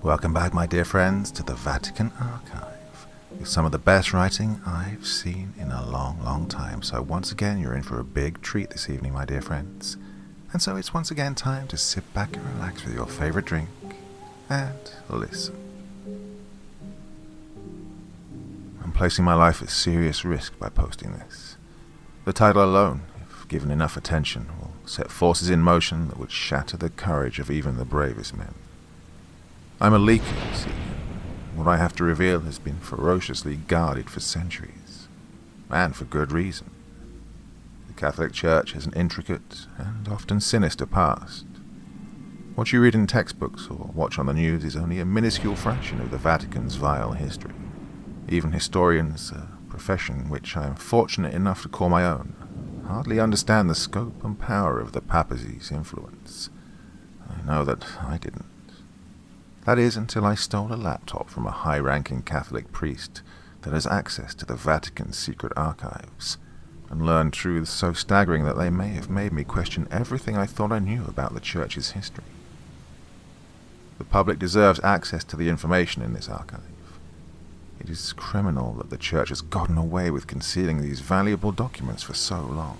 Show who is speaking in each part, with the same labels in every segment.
Speaker 1: Welcome back, my dear friends, to the Vatican Archive, with some of the best writing I've seen in a long, long time. So once again, you're in for a big treat this evening, my dear friends. And so it's once again time to sit back and relax with your favorite drink and listen. I'm placing my life at serious risk by posting this. The title alone, if given enough attention, will set forces in motion that would shatter the courage of even the bravest men. I'm a leaker, you see. What I have to reveal has been ferociously guarded for centuries, and for good reason. The Catholic Church has an intricate and often sinister past. What you read in textbooks or watch on the news is only a minuscule fraction of the Vatican's vile history. Even historians, a profession which I am fortunate enough to call my own, hardly understand the scope and power of the papacy's influence. I know that I didn't. That is, until I stole a laptop from a high-ranking Catholic priest that has access to the Vatican's secret archives, and learned truths so staggering that they may have made me question everything I thought I knew about the Church's history. The public deserves access to the information in this archive. It is criminal that the Church has gotten away with concealing these valuable documents for so long.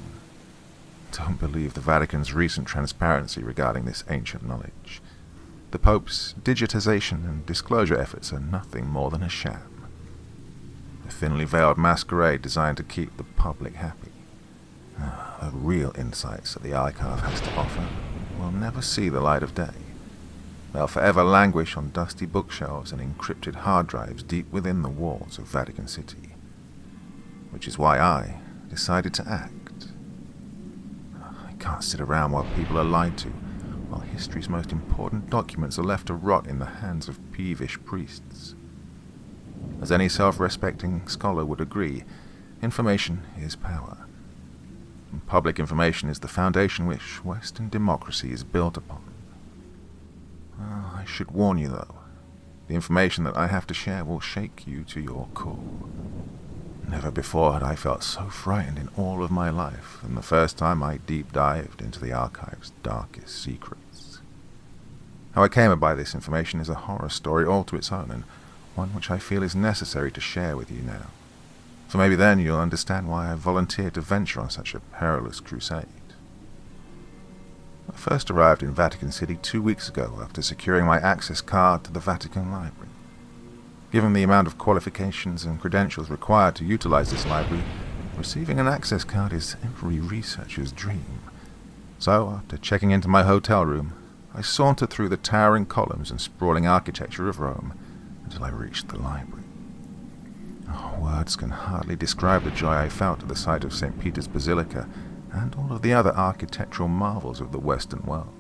Speaker 1: Don't believe the Vatican's recent transparency regarding this ancient knowledge. The Pope's digitization and disclosure efforts are nothing more than a sham. A thinly veiled masquerade designed to keep the public happy. The real insights that the archive has to offer will never see the light of day. They'll forever languish on dusty bookshelves and encrypted hard drives deep within the walls of Vatican City. Which is why I decided to act. I can't sit around while people are lied to, while history's most important documents are left to rot in the hands of peevish priests. As any self-respecting scholar would agree, information is power. And public information is the foundation which Western democracy is built upon. I should warn you, though, the information that I have to share will shake you to your core. Never before had I felt so frightened in all of my life than the first time I deep-dived into the archive's darkest secrets. How I came by this information is a horror story all to its own, and one which I feel is necessary to share with you now. For maybe then you'll understand why I volunteered to venture on such a perilous crusade. I first arrived in Vatican City 2 weeks ago after securing my access card to the Vatican Library. Given the amount of qualifications and credentials required to utilize this library, receiving an access card is every researcher's dream. So, after checking into my hotel room, I sauntered through the towering columns and sprawling architecture of Rome until I reached the library. Words can hardly describe the joy I felt at the sight of St. Peter's Basilica and all of the other architectural marvels of the Western world.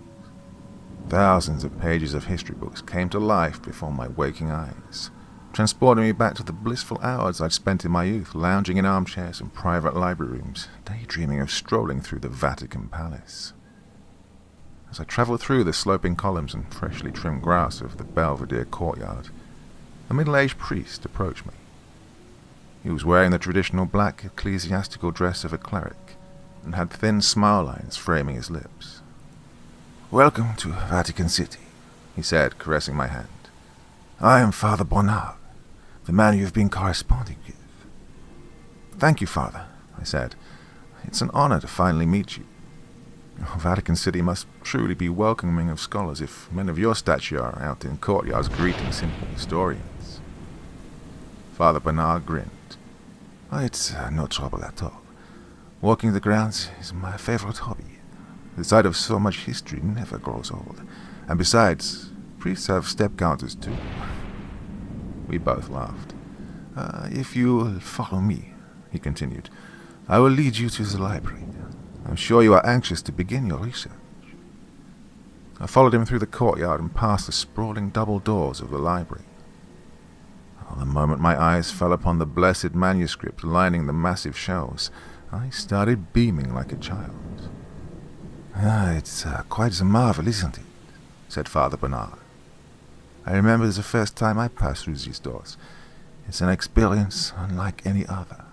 Speaker 1: Thousands of pages of history books came to life before my waking eyes, transporting me back to the blissful hours I'd spent in my youth lounging in armchairs in private library rooms, daydreaming of strolling through the Vatican Palace. As I travelled through the sloping columns and freshly trimmed grass of the Belvedere courtyard, a middle-aged priest approached me. He was wearing the traditional black ecclesiastical dress of a cleric, and had thin smile lines framing his lips. "Welcome to Vatican City," he said, caressing my hand. "I am Father Bernard, the man you have been corresponding with." "Thank you, Father," I said. "It's an honor to finally meet you. Vatican City must truly be welcoming of scholars if men of your stature are out in courtyards greeting simple historians." Father Bernard grinned. "It's no trouble at all. Walking the grounds is my favorite hobby. The sight of so much history never grows old. And besides, priests have step counters too." We both laughed. "If you will follow me," he continued, "I will lead you to the library. I'm sure you are anxious to begin your research." I followed him through the courtyard and past the sprawling double doors of the library. The moment my eyes fell upon the blessed manuscript lining the massive shelves, I started beaming like a child. "It's quite a marvel, isn't it?" said Father Bernard. "I remember the first time I passed through these doors. It's an experience unlike any other."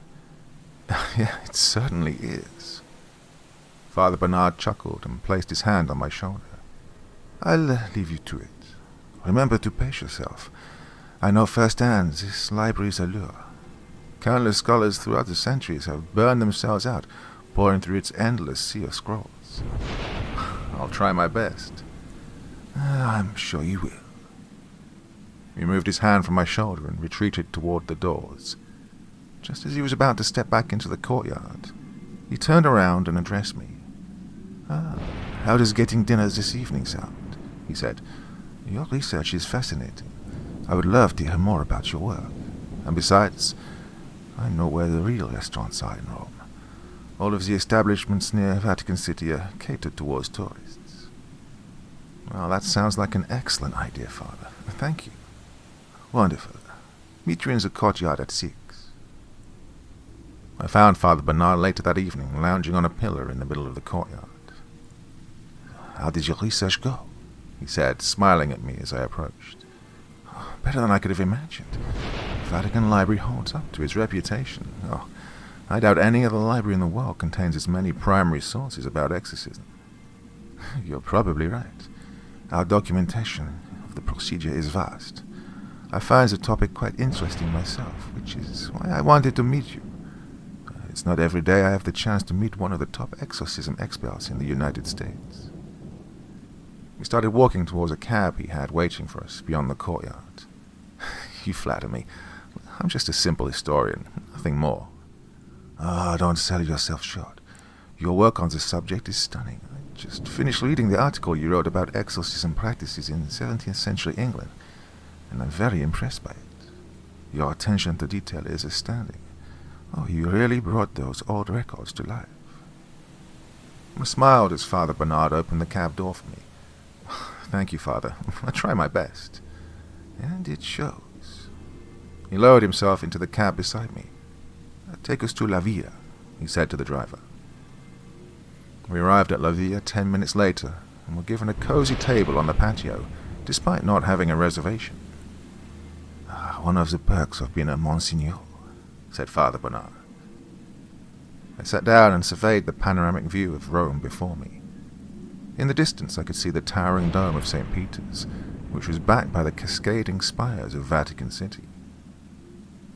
Speaker 1: "Yeah, it certainly is." Father Bernard chuckled and placed his hand on my shoulder. "I'll leave you to it. Remember to pace yourself. I know firsthand this library's allure. Countless scholars throughout the centuries have burned themselves out, pouring through its endless sea of scrolls. I'll try my best. I'm sure you will. He moved his hand from my shoulder and retreated toward the doors. Just as he was about to step back into the courtyard, he turned around and addressed me. How does getting dinner this evening sound? He said. Your research is fascinating. I would love to hear more about your work. And besides, I know where the real restaurants are in Rome. All of the establishments near Vatican City are catered towards tourists. Well, that sounds like an excellent idea, Father. Thank you. Wonderful. Meet you in the courtyard at 6. I found Father Bernard later that evening, lounging on a pillar in the middle of the courtyard. How did your research go? He said, smiling at me as I approached. Better than I could have imagined. The Vatican Library holds up to its reputation. I doubt any other library in the world contains as many primary sources about exorcism. You're probably right. Our documentation of the procedure is vast. I find the topic quite interesting myself, which is why I wanted to meet you. It's not every day I have the chance to meet one of the top exorcism experts in the United States. We started walking towards a cab he had waiting for us beyond the courtyard. You flatter me. I'm just a simple historian, nothing more. Don't sell yourself short. Your work on this subject is stunning. I just finished reading the article you wrote about exorcism practices in 17th century England, and I'm very impressed by it. Your attention to detail is astounding. You really brought those old records to life. I smiled as Father Bernard opened the cab door for me. Thank you, Father. I try my best. And it shows. He lowered himself into the cab beside me. Take us to La Villa, he said to the driver. We arrived at La Villa 10 minutes later and were given a cozy table on the patio, despite not having a reservation. One of the perks of being a Monsignor, said Father Bernard. I sat down and surveyed the panoramic view of Rome before me. In the distance I could see the towering dome of St. Peter's, which was backed by the cascading spires of Vatican City.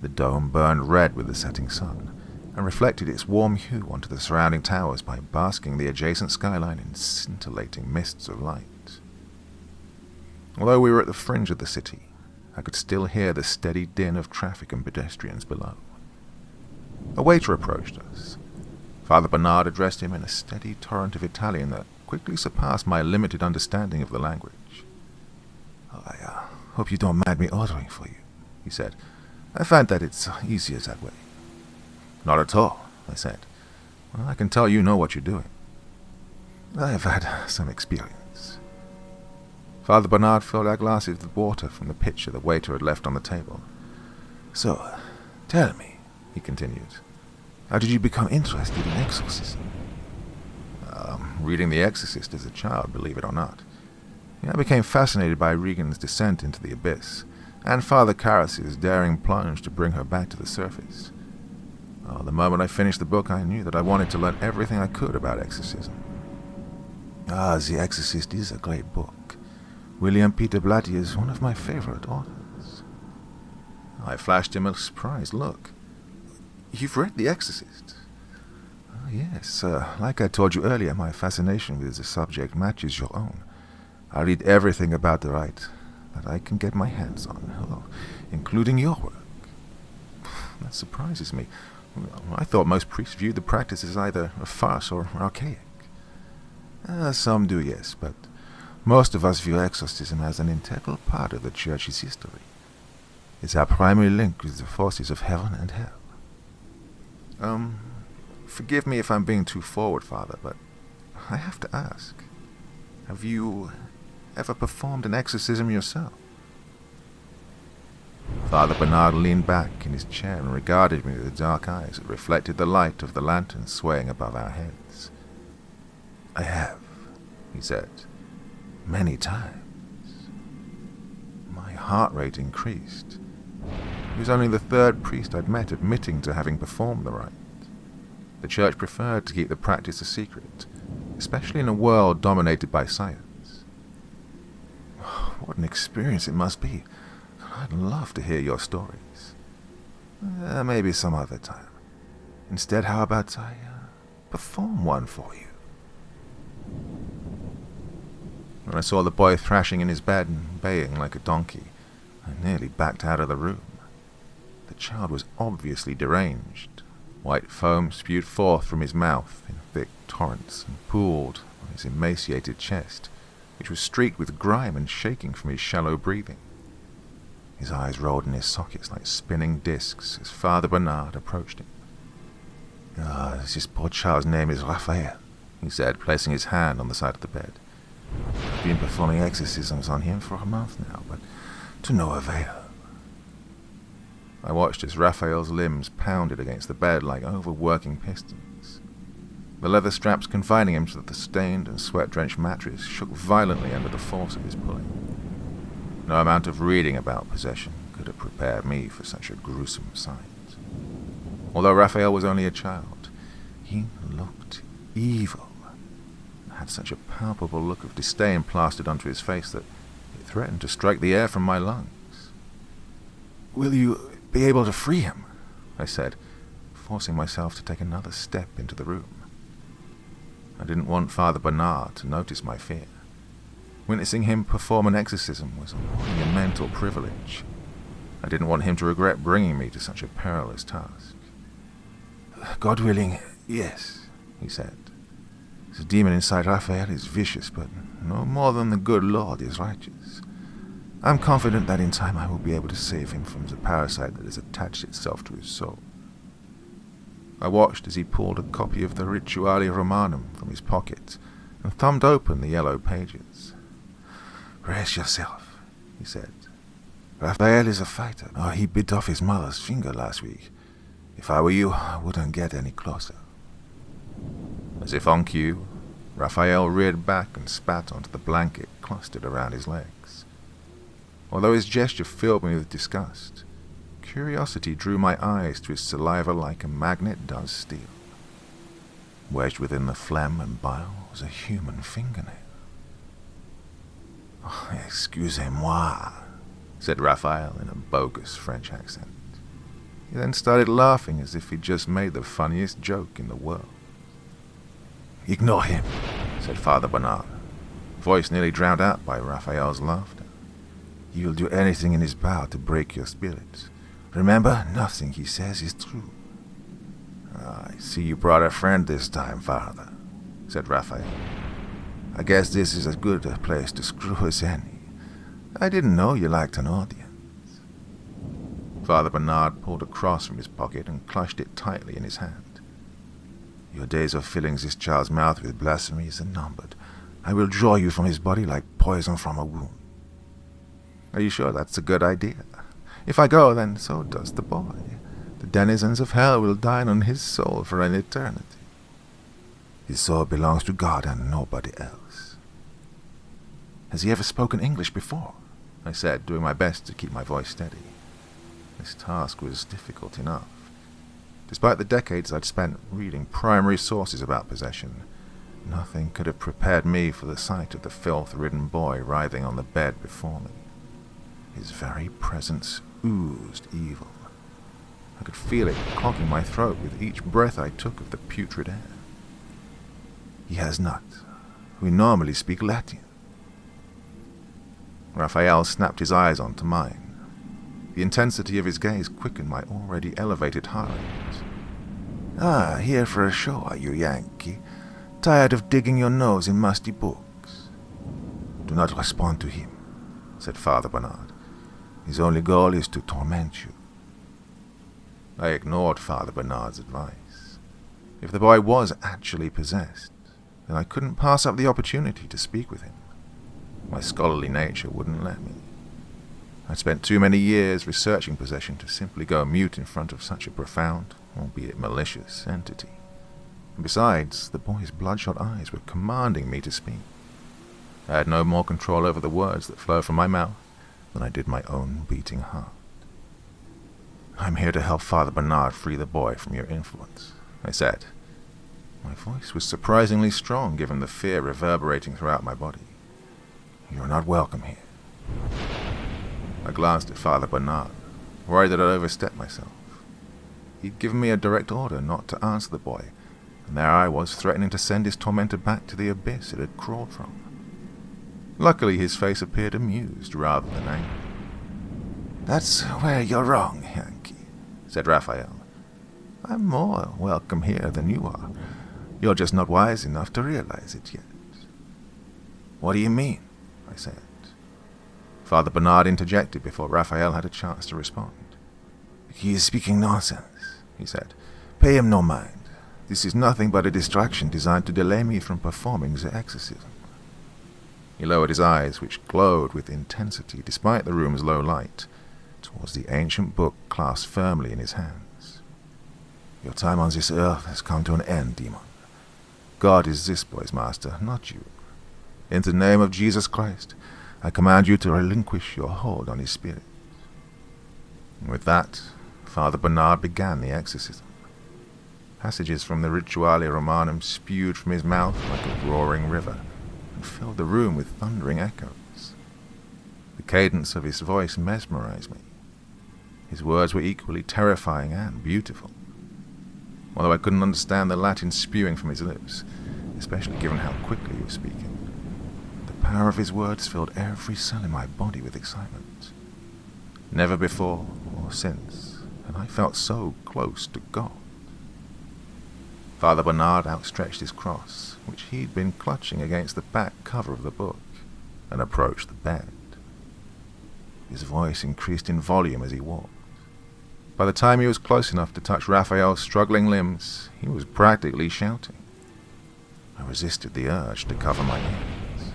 Speaker 1: The dome burned red with the setting sun, and reflected its warm hue onto the surrounding towers by basking the adjacent skyline in scintillating mists of light. Although we were at the fringe of the city, I could still hear the steady din of traffic and pedestrians below. A waiter approached us. Father Bernard addressed him in a steady torrent of Italian that quickly surpassed my limited understanding of the language. I hope you don't mind me ordering for you, he said. I find that it's easier that way. Not at all, I said. Well, I can tell you know what you're doing. I have had some experience. Father Bernard filled our glasses with water from the pitcher the waiter had left on the table. So, tell me, he continued, how did you become interested in exorcism? Reading The Exorcist as a child, believe it or not. I became fascinated by Regan's descent into the abyss, and Father Karras' daring plunge to bring her back to the surface. The moment I finished the book, I knew that I wanted to learn everything I could about exorcism. The Exorcist is a great book. William Peter Blatty is one of my favorite authors. I flashed him a surprised look. You've read The Exorcist? Yes, like I told you earlier, my fascination with the subject matches your own. I read everything about the rite that I can get my hands on, including your work. That surprises me. I thought most priests viewed the practice as either a farce or archaic. Some do, yes, but most of us view exorcism as an integral part of the Church's history. It's our primary link with the forces of heaven and hell. Forgive me if I'm being too forward, Father, but I have to ask. Have you ever performed an exorcism yourself? Father Bernard leaned back in his chair and regarded me with dark eyes that reflected the light of the lantern swaying above our heads. I have, he said, many times. My heart rate increased. He was only the third priest I'd met admitting to having performed the rite. The Church preferred to keep the practice a secret, especially in a world dominated by science. what an experience it must be. I'd love to hear your stories. Maybe some other time. Instead, how about I perform one for you? When I saw the boy thrashing in his bed and baying like a donkey, I nearly backed out of the room. The child was obviously deranged. White foam spewed forth from his mouth in thick torrents and pooled on his emaciated chest, which was streaked with grime and shaking from his shallow breathing. His eyes rolled in his sockets like spinning discs as Father Bernard approached him. This poor child's name is Raphael, he said, placing his hand on the side of the bed. I've been performing exorcisms on him for a month now, but to no avail. I watched as Raphael's limbs pounded against the bed like overworking pistons. The leather straps confining him to the stained and sweat-drenched mattress shook violently under the force of his pulling. No amount of reading about possession could have prepared me for such a gruesome sight. Although Raphael was only a child, he looked evil, and had such a palpable look of disdain plastered onto his face that it threatened to strike the air from my lungs. "Will you be able to free him?" I said, forcing myself to take another step into the room. I didn't want Father Bernard to notice my fear. Witnessing him perform an exorcism was a monumental privilege. I didn't want him to regret bringing me to such a perilous task. "God willing, yes," he said. "The demon inside Raphael is vicious, but no more than the good Lord is righteous. I'm confident that in time I will be able to save him from the parasite that has attached itself to his soul." I watched as he pulled a copy of the Rituale Romanum from his pocket and thumbed open the yellow pages. "Brace yourself," he said. "Raphael is a fighter. He bit off his mother's finger last week. If I were you, I wouldn't get any closer." As if on cue, Raphael reared back and spat onto the blanket clustered around his legs. Although his gesture filled me with disgust, curiosity drew my eyes to his saliva like a magnet does steel. Wedged within the phlegm and bile was a human fingernail. "Excusez-moi," said Raphael in a bogus French accent. He then started laughing as if he'd just made the funniest joke in the world. "Ignore him," said Father Bernard, voice nearly drowned out by Raphael's laughter. "He will do anything in his power to break your spirit. Remember, nothing he says is true." "I see you brought a friend this time, Father," said Raphael. "I guess this is as good a place to screw as any. I didn't know you liked an audience." Father Bernard pulled a cross from his pocket and clutched it tightly in his hand. "Your days of filling this child's mouth with blasphemies are numbered. I will draw you from his body like poison from a wound." "Are you sure that's a good idea? If I go, then so does the boy. The denizens of hell will dine on his soul for an eternity." "His soul belongs to God and nobody else." "Has he ever spoken English before?" I said, doing my best to keep my voice steady. This task was difficult enough. Despite the decades I'd spent reading primary sources about possession, nothing could have prepared me for the sight of the filth-ridden boy writhing on the bed before me. His very presence oozed evil. I could feel it clogging my throat with each breath I took of the putrid air. "He has not. We normally speak Latin." Raphael snapped his eyes onto mine. The intensity of his gaze quickened my already elevated heart rate. "Here for a show, are you, Yankee? Tired of digging your nose in musty books?" "Do not respond to him," said Father Bernard. "His only goal is to torment you." I ignored Father Bernard's advice. If the boy was actually possessed, then I couldn't pass up the opportunity to speak with him. My scholarly nature wouldn't let me. I'd spent too many years researching possession to simply go mute in front of such a profound, albeit malicious, entity. And besides, the boy's bloodshot eyes were commanding me to speak. I had no more control over the words that flowed from my mouth than I did my own beating heart. "I'm here to help Father Bernard free the boy from your influence," I said. My voice was surprisingly strong given the fear reverberating throughout my body. "You're not welcome here. I glanced at Father Bernard, worried that I'd overstepped myself. He'd given me a direct order not to answer the boy, and there I was threatening to send his tormentor back to the abyss it had crawled from. Luckily, his face appeared amused rather than angry. "That's where you're wrong, Yankee," said Raphael. "I'm more welcome here than you are. You're just not wise enough to realize it yet." "What do you mean?" I said. Father Bernard interjected before Raphael had a chance to respond. "He is speaking nonsense," he said. "Pay him no mind. This is nothing but a distraction designed to delay me from performing the exorcism." He lowered his eyes, which glowed with intensity despite the room's low light, towards the ancient book clasped firmly in his hands. "Your time on this earth has come to an end, demon. God is this boy's master, not you. In the name of Jesus Christ, I command you to relinquish your hold on his spirit." And with that, Father Bernard began the exorcism. Passages from the Rituale Romanum spewed from his mouth like a roaring river, and filled the room with thundering echoes. The cadence of his voice mesmerized me. His words were equally terrifying and beautiful, although I couldn't understand the Latin spewing from his lips, especially given how quickly he was speaking. The power of his words filled every cell in my body with excitement. Never before or since had I felt so close to God. Father Bernard outstretched his cross, which he'd been clutching against the back cover of the book, and approached the bed. His voice increased in volume as he walked. By the time he was close enough to touch Raphael's struggling limbs, he was practically shouting. I resisted the urge to cover my ears.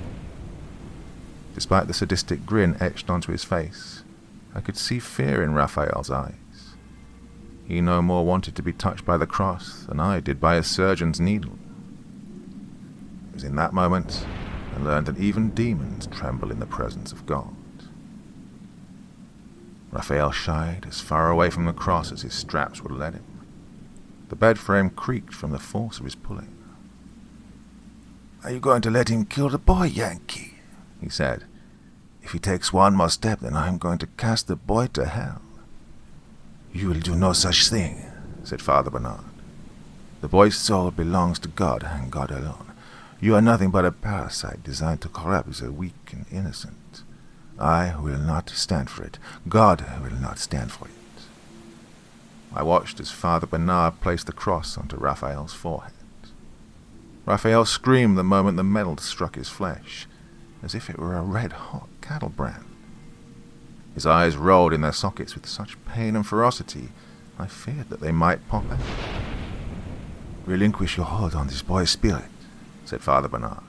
Speaker 1: Despite the sadistic grin etched onto his face, I could see fear in Raphael's eyes. He no more wanted to be touched by the cross than I did by a surgeon's needle. It was in that moment I learned that even demons tremble in the presence of God. Raphael shied as far away from the cross as his straps would let him. The bed frame creaked from the force of his pulling. "Are you going to let him kill the boy, Yankee?" he said. "If he takes one more step, then I am going to cast the boy to hell." "You will do no such thing," said Father Bernard. "The boy's soul belongs to God and God alone. You are nothing but a parasite designed to corrupt the weak and innocent. I will not stand for it. God will not stand for it." I watched as Father Bernard placed the cross onto Raphael's forehead. Raphael screamed the moment the metal struck his flesh, as if it were a red-hot cattle brand. His eyes rolled in their sockets with such pain and ferocity, I feared that they might pop out. "Relinquish your hold on this boy's spirit," said Father Bernard.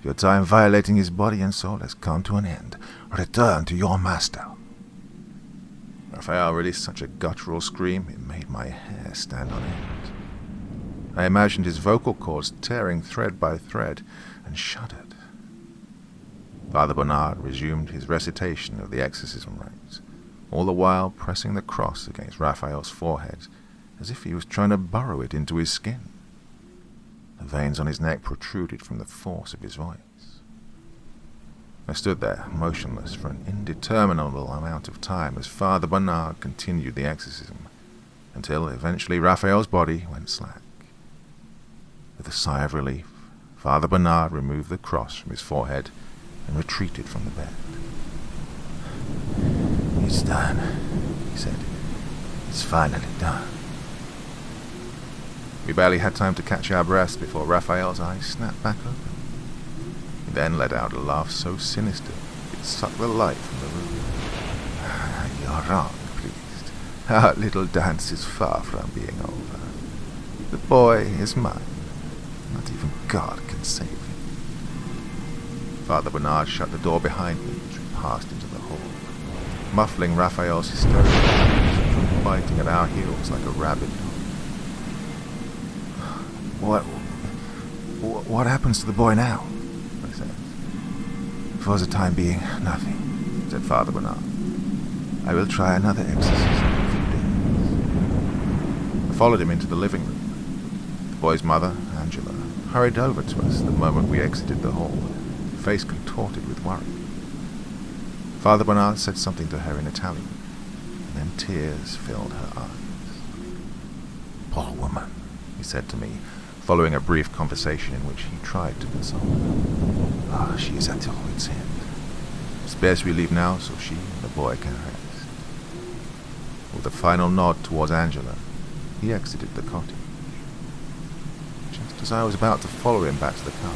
Speaker 1: "Your time violating his body and soul has come to an end. Return to your master." Raphael released such a guttural scream it made my hair stand on end. I imagined his vocal cords tearing thread by thread, and shuddered. Father Bernard resumed his recitation of the exorcism rites, all the while pressing the cross against Raphael's forehead, as if he was trying to burrow it into his skin. The veins on his neck protruded from the force of his voice. I stood there, motionless, for an indeterminable amount of time as Father Bernard continued the exorcism, until eventually Raphael's body went slack. With a sigh of relief, Father Bernard removed the cross from his forehead and retreated from the bed. "It's done," he said. "It's finally done." We barely had time to catch our breaths before Raphael's eyes snapped back open. He then let out a laugh so sinister it sucked the light from the room. "You're wrong, priest. Our little dance is far from being over. The boy is mine. Not even God can save him." Father Bernard shut the door behind me as we passed into the hall, muffling Raphael's hysterical screams from biting at our heels like a rabid dog. What happens to the boy now?" I said. "For the time being, nothing," said Father Bernard. "I will try another exorcism in a few days." I followed him into the living room. The boy's mother, Angela, hurried over to us the moment we exited the hall, her face contorted with worry. Father Bernard said something to her in Italian, and then tears filled her eyes. "Poor woman," he said to me, following a brief conversation in which he tried to console her. She is at her wit's end. It's best we leave now so she and the boy can rest." With a final nod towards Angela, he exited the cottage. Just as I was about to follow him back to the car,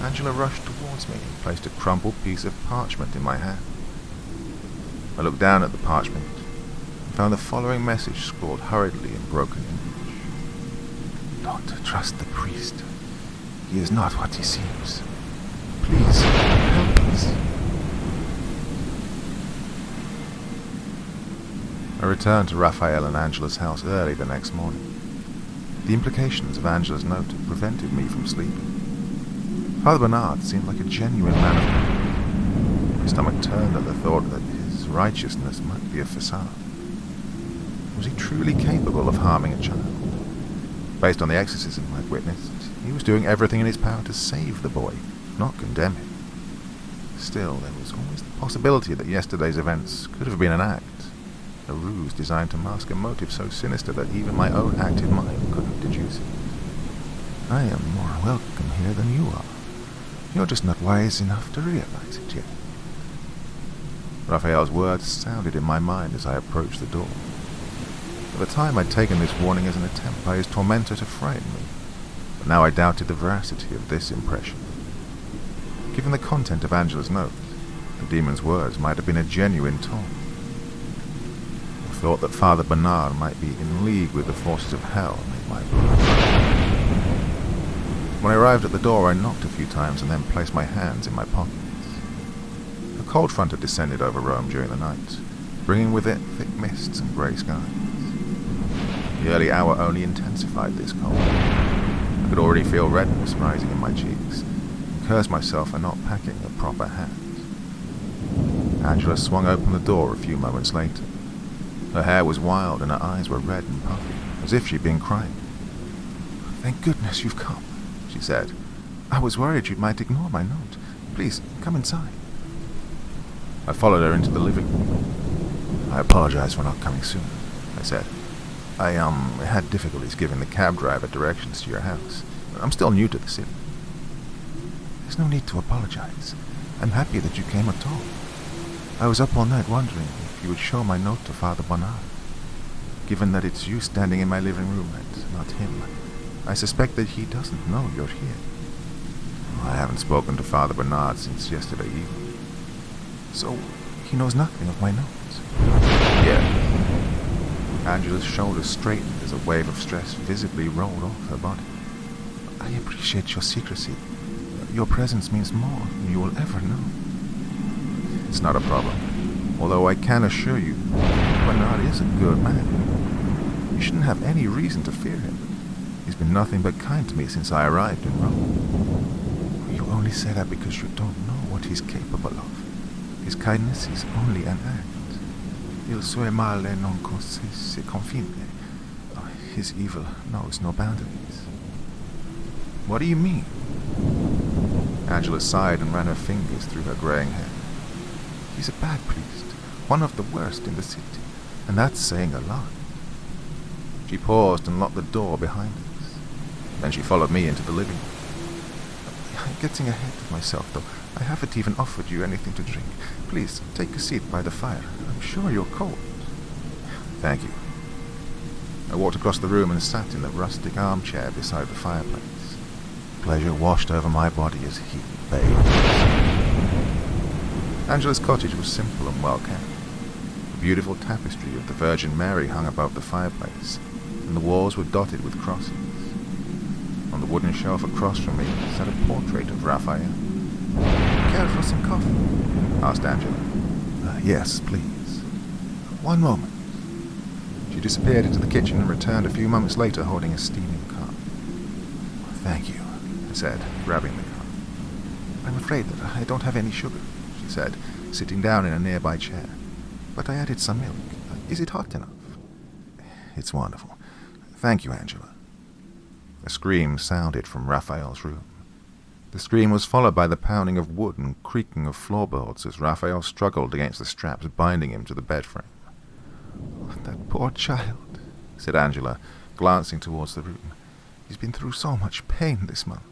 Speaker 1: Angela rushed towards me and placed a crumpled piece of parchment in my hand. I looked down at the parchment and found the following message scrawled hurriedly in broken English. "Don't trust the priest. He is not what he seems. Please, help us." I returned to Raphael and Angela's house early the next morning. The implications of Angela's note had prevented me from sleeping. Father Bernard seemed like a genuine man of God. My stomach turned at the thought that his righteousness might be a facade. Was he truly capable of harming a child? Based on the exorcism I'd witnessed, he was doing everything in his power to save the boy, not condemn him. Still, there was always the possibility that yesterday's events could have been an act, a ruse designed to mask a motive so sinister that even my own active mind couldn't deduce it. "I am more welcome here than you are. You're just not wise enough to realize it yet." Raphael's words sounded in my mind as I approached the door. At the time I'd taken this warning as an attempt by his tormentor to frighten me, but now I doubted the veracity of this impression. Given the content of Angela's note, the demon's words might have been a genuine taunt. The thought that Father Bernard might be in league with the forces of hell made my blood boil. When I arrived at the door, I knocked a few times and then placed my hands in my pockets. A cold front had descended over Rome during the night, bringing with it thick mists and grey skies. The early hour only intensified this cold. I could already feel redness rising in my cheeks, and cursed myself for not packing a proper hat. Angela swung open the door a few moments later. Her hair was wild and her eyes were red and puffy, as if she'd been crying. "Thank goodness you've come," she said. "I was worried you might ignore my note. Please, come inside." I followed her into the living room. "I apologize for not coming sooner," I said. I had difficulties giving the cab driver directions to your house. I'm still new to the city." "There's no need to apologize. I'm happy that you came at all. I was up all night wondering if you would show my note to Father Bernard. Given that it's you standing in my living room and not him, I suspect that he doesn't know you're here." "I haven't spoken to Father Bernard since yesterday evening." "So he knows nothing of my notes?" "Yeah." Angela's shoulders straightened as a wave of stress visibly rolled off her body. "I appreciate your secrecy. Your presence means more than you will ever know." "It's not a problem. Although I can assure you, Bernard is a good man. You shouldn't have any reason to fear him. He's been nothing but kind to me since I arrived in Rome." "You only say that because you don't know what he's capable of. His kindness is only an act. Il suo male non se confine. His evil knows no boundaries." "What do you mean?" Angela sighed and ran her fingers through her greying hair. "He's a bad priest, one of the worst in the city, and that's saying a lot." She paused and locked the door behind us. Then she followed me into the living room. "I'm getting ahead of myself, though. I haven't even offered you anything to drink. Please, take a seat by the fire. I'm sure you're cold." "Thank you." I walked across the room and sat in the rustic armchair beside the fireplace. Pleasure washed over my body as heat bathed. Angela's cottage was simple and well kept. A beautiful tapestry of the Virgin Mary hung above the fireplace, and the walls were dotted with crosses. On the wooden shelf across from me sat a portrait of Raphael. "Care for some coffee?" asked Angela. Yes, please." "One moment." She disappeared into the kitchen and returned a few moments later holding a steaming cup. "Thank you," I said, grabbing the cup. "I'm afraid that I don't have any sugar," she said, sitting down in a nearby chair. "But I added some milk. Is it hot enough?" "It's wonderful. Thank you, Angela." A scream sounded from Raphael's room. The scream was followed by the pounding of wood and creaking of floorboards as Raphael struggled against the straps binding him to the bed frame. "Oh, that poor child," said Angela, glancing towards the room. "He's been through so much pain this month."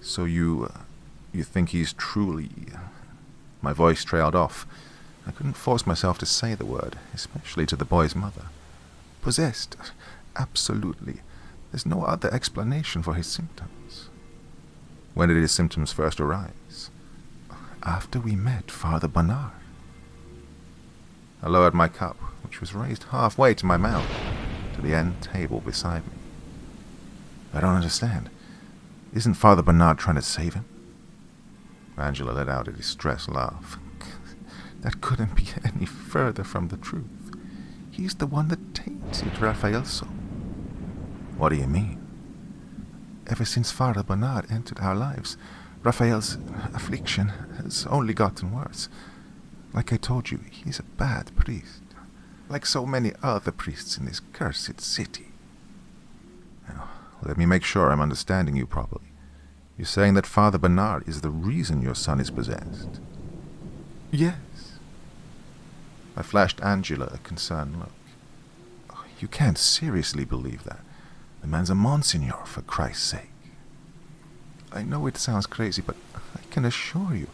Speaker 1: "So you think he's truly—" My voice trailed off. I couldn't force myself to say the word, especially to the boy's mother. "Possessed. Absolutely. There's no other explanation for his symptoms." "When did his symptoms first arise?" "After we met Father Bernard." I lowered my cup, which was raised halfway to my mouth, to the end table beside me. "I don't understand. Isn't Father Bernard trying to save him?" Angela let out a distressed laugh. "That couldn't be any further from the truth. He's the one that tainted Raphael's soul." "What do you mean?" "Ever since Father Bernard entered our lives, Raphael's affliction has only gotten worse. Like I told you, he's a bad priest, like so many other priests in this cursed city." Now, let me make sure I'm understanding you properly. You're saying that Father Bernard is the reason your son is possessed?
Speaker 2: "Yes."
Speaker 1: I flashed Angela a concerned look. "Oh, you can't seriously believe that. The man's a Monsignor, for Christ's sake."
Speaker 2: "I know it sounds crazy, but I can assure you,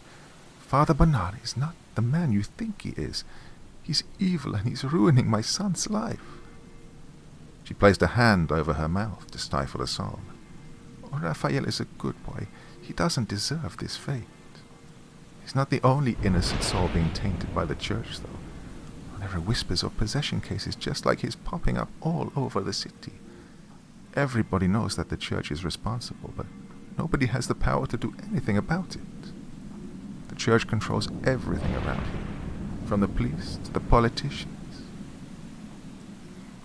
Speaker 2: Father Bernard is not the man you think he is. He's evil and he's ruining my son's life."
Speaker 1: She placed a hand over her mouth to stifle a sob.
Speaker 2: "Oh, Raphael is a good boy. He doesn't deserve this fate. He's not the only innocent soul being tainted by the church, though. There are whispers of possession cases just like his popping up all over the city. Everybody knows that the church is responsible, but nobody has the power to do anything about it. The church controls everything around here, from the police to the politicians."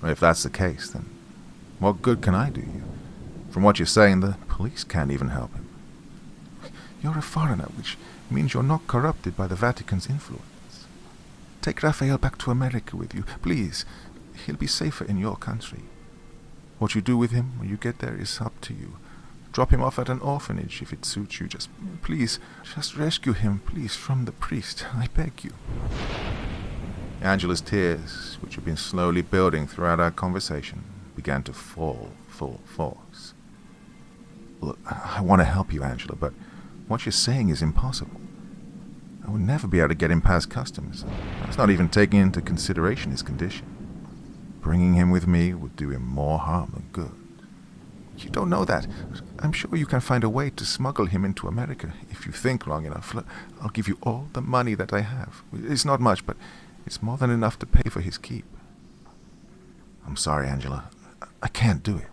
Speaker 1: Well, if that's the case, then what good can I do you? From what you're saying, the police can't even help him.
Speaker 2: "You're a foreigner, which means you're not corrupted by the Vatican's influence. Take Raphael back to America with you, please. He'll be safer in your country. What you do with him when you get there is up to you. Drop him off at an orphanage if it suits you. Just rescue him, please, from the priest. I beg you."
Speaker 1: Angela's tears, which had been slowly building throughout our conversation, began to fall full force. "Look, I want to help you, Angela, but what you're saying is impossible. I would never be able to get him past customs. That's not even taking into consideration his condition. Bringing him with me would do him more harm than good."
Speaker 2: "You don't know that. I'm sure you can find a way to smuggle him into America if you think long enough. I'll give you all the money that I have. It's not much, but it's more than enough to pay for his keep."
Speaker 1: "I'm sorry, Angela. I can't do it."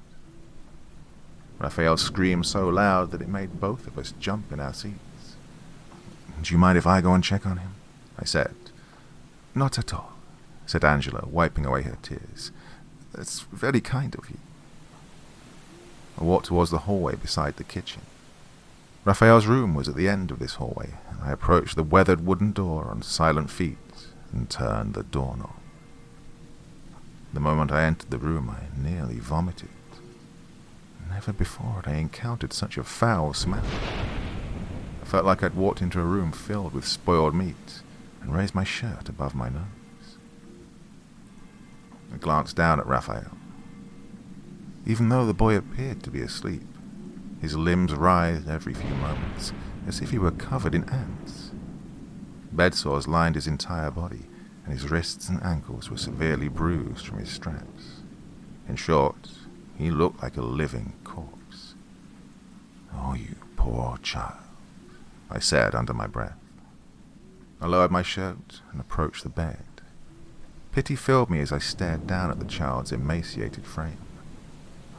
Speaker 1: Raphael screamed so loud that it made both of us jump in our seats. "Do you mind if I go and check on him?" I said.
Speaker 2: "Not at all," said Angela, wiping away her tears. "That's very kind of you."
Speaker 1: I walked towards the hallway beside the kitchen. Raphael's room was at the end of this hallway, and I approached the weathered wooden door on silent feet and turned the doorknob. The moment I entered the room, I nearly vomited. Never before had I encountered such a foul smell. I felt like I'd walked into a room filled with spoiled meat and raised my shirt above my nose. I glanced down at Raphael. Even though the boy appeared to be asleep, his limbs writhed every few moments, as if he were covered in ants. Bed sores lined his entire body, and his wrists and ankles were severely bruised from his straps. In short, he looked like a living corpse. "Oh, you poor child," I said under my breath. I lowered my shirt and approached the bed. Pity filled me as I stared down at the child's emaciated frame.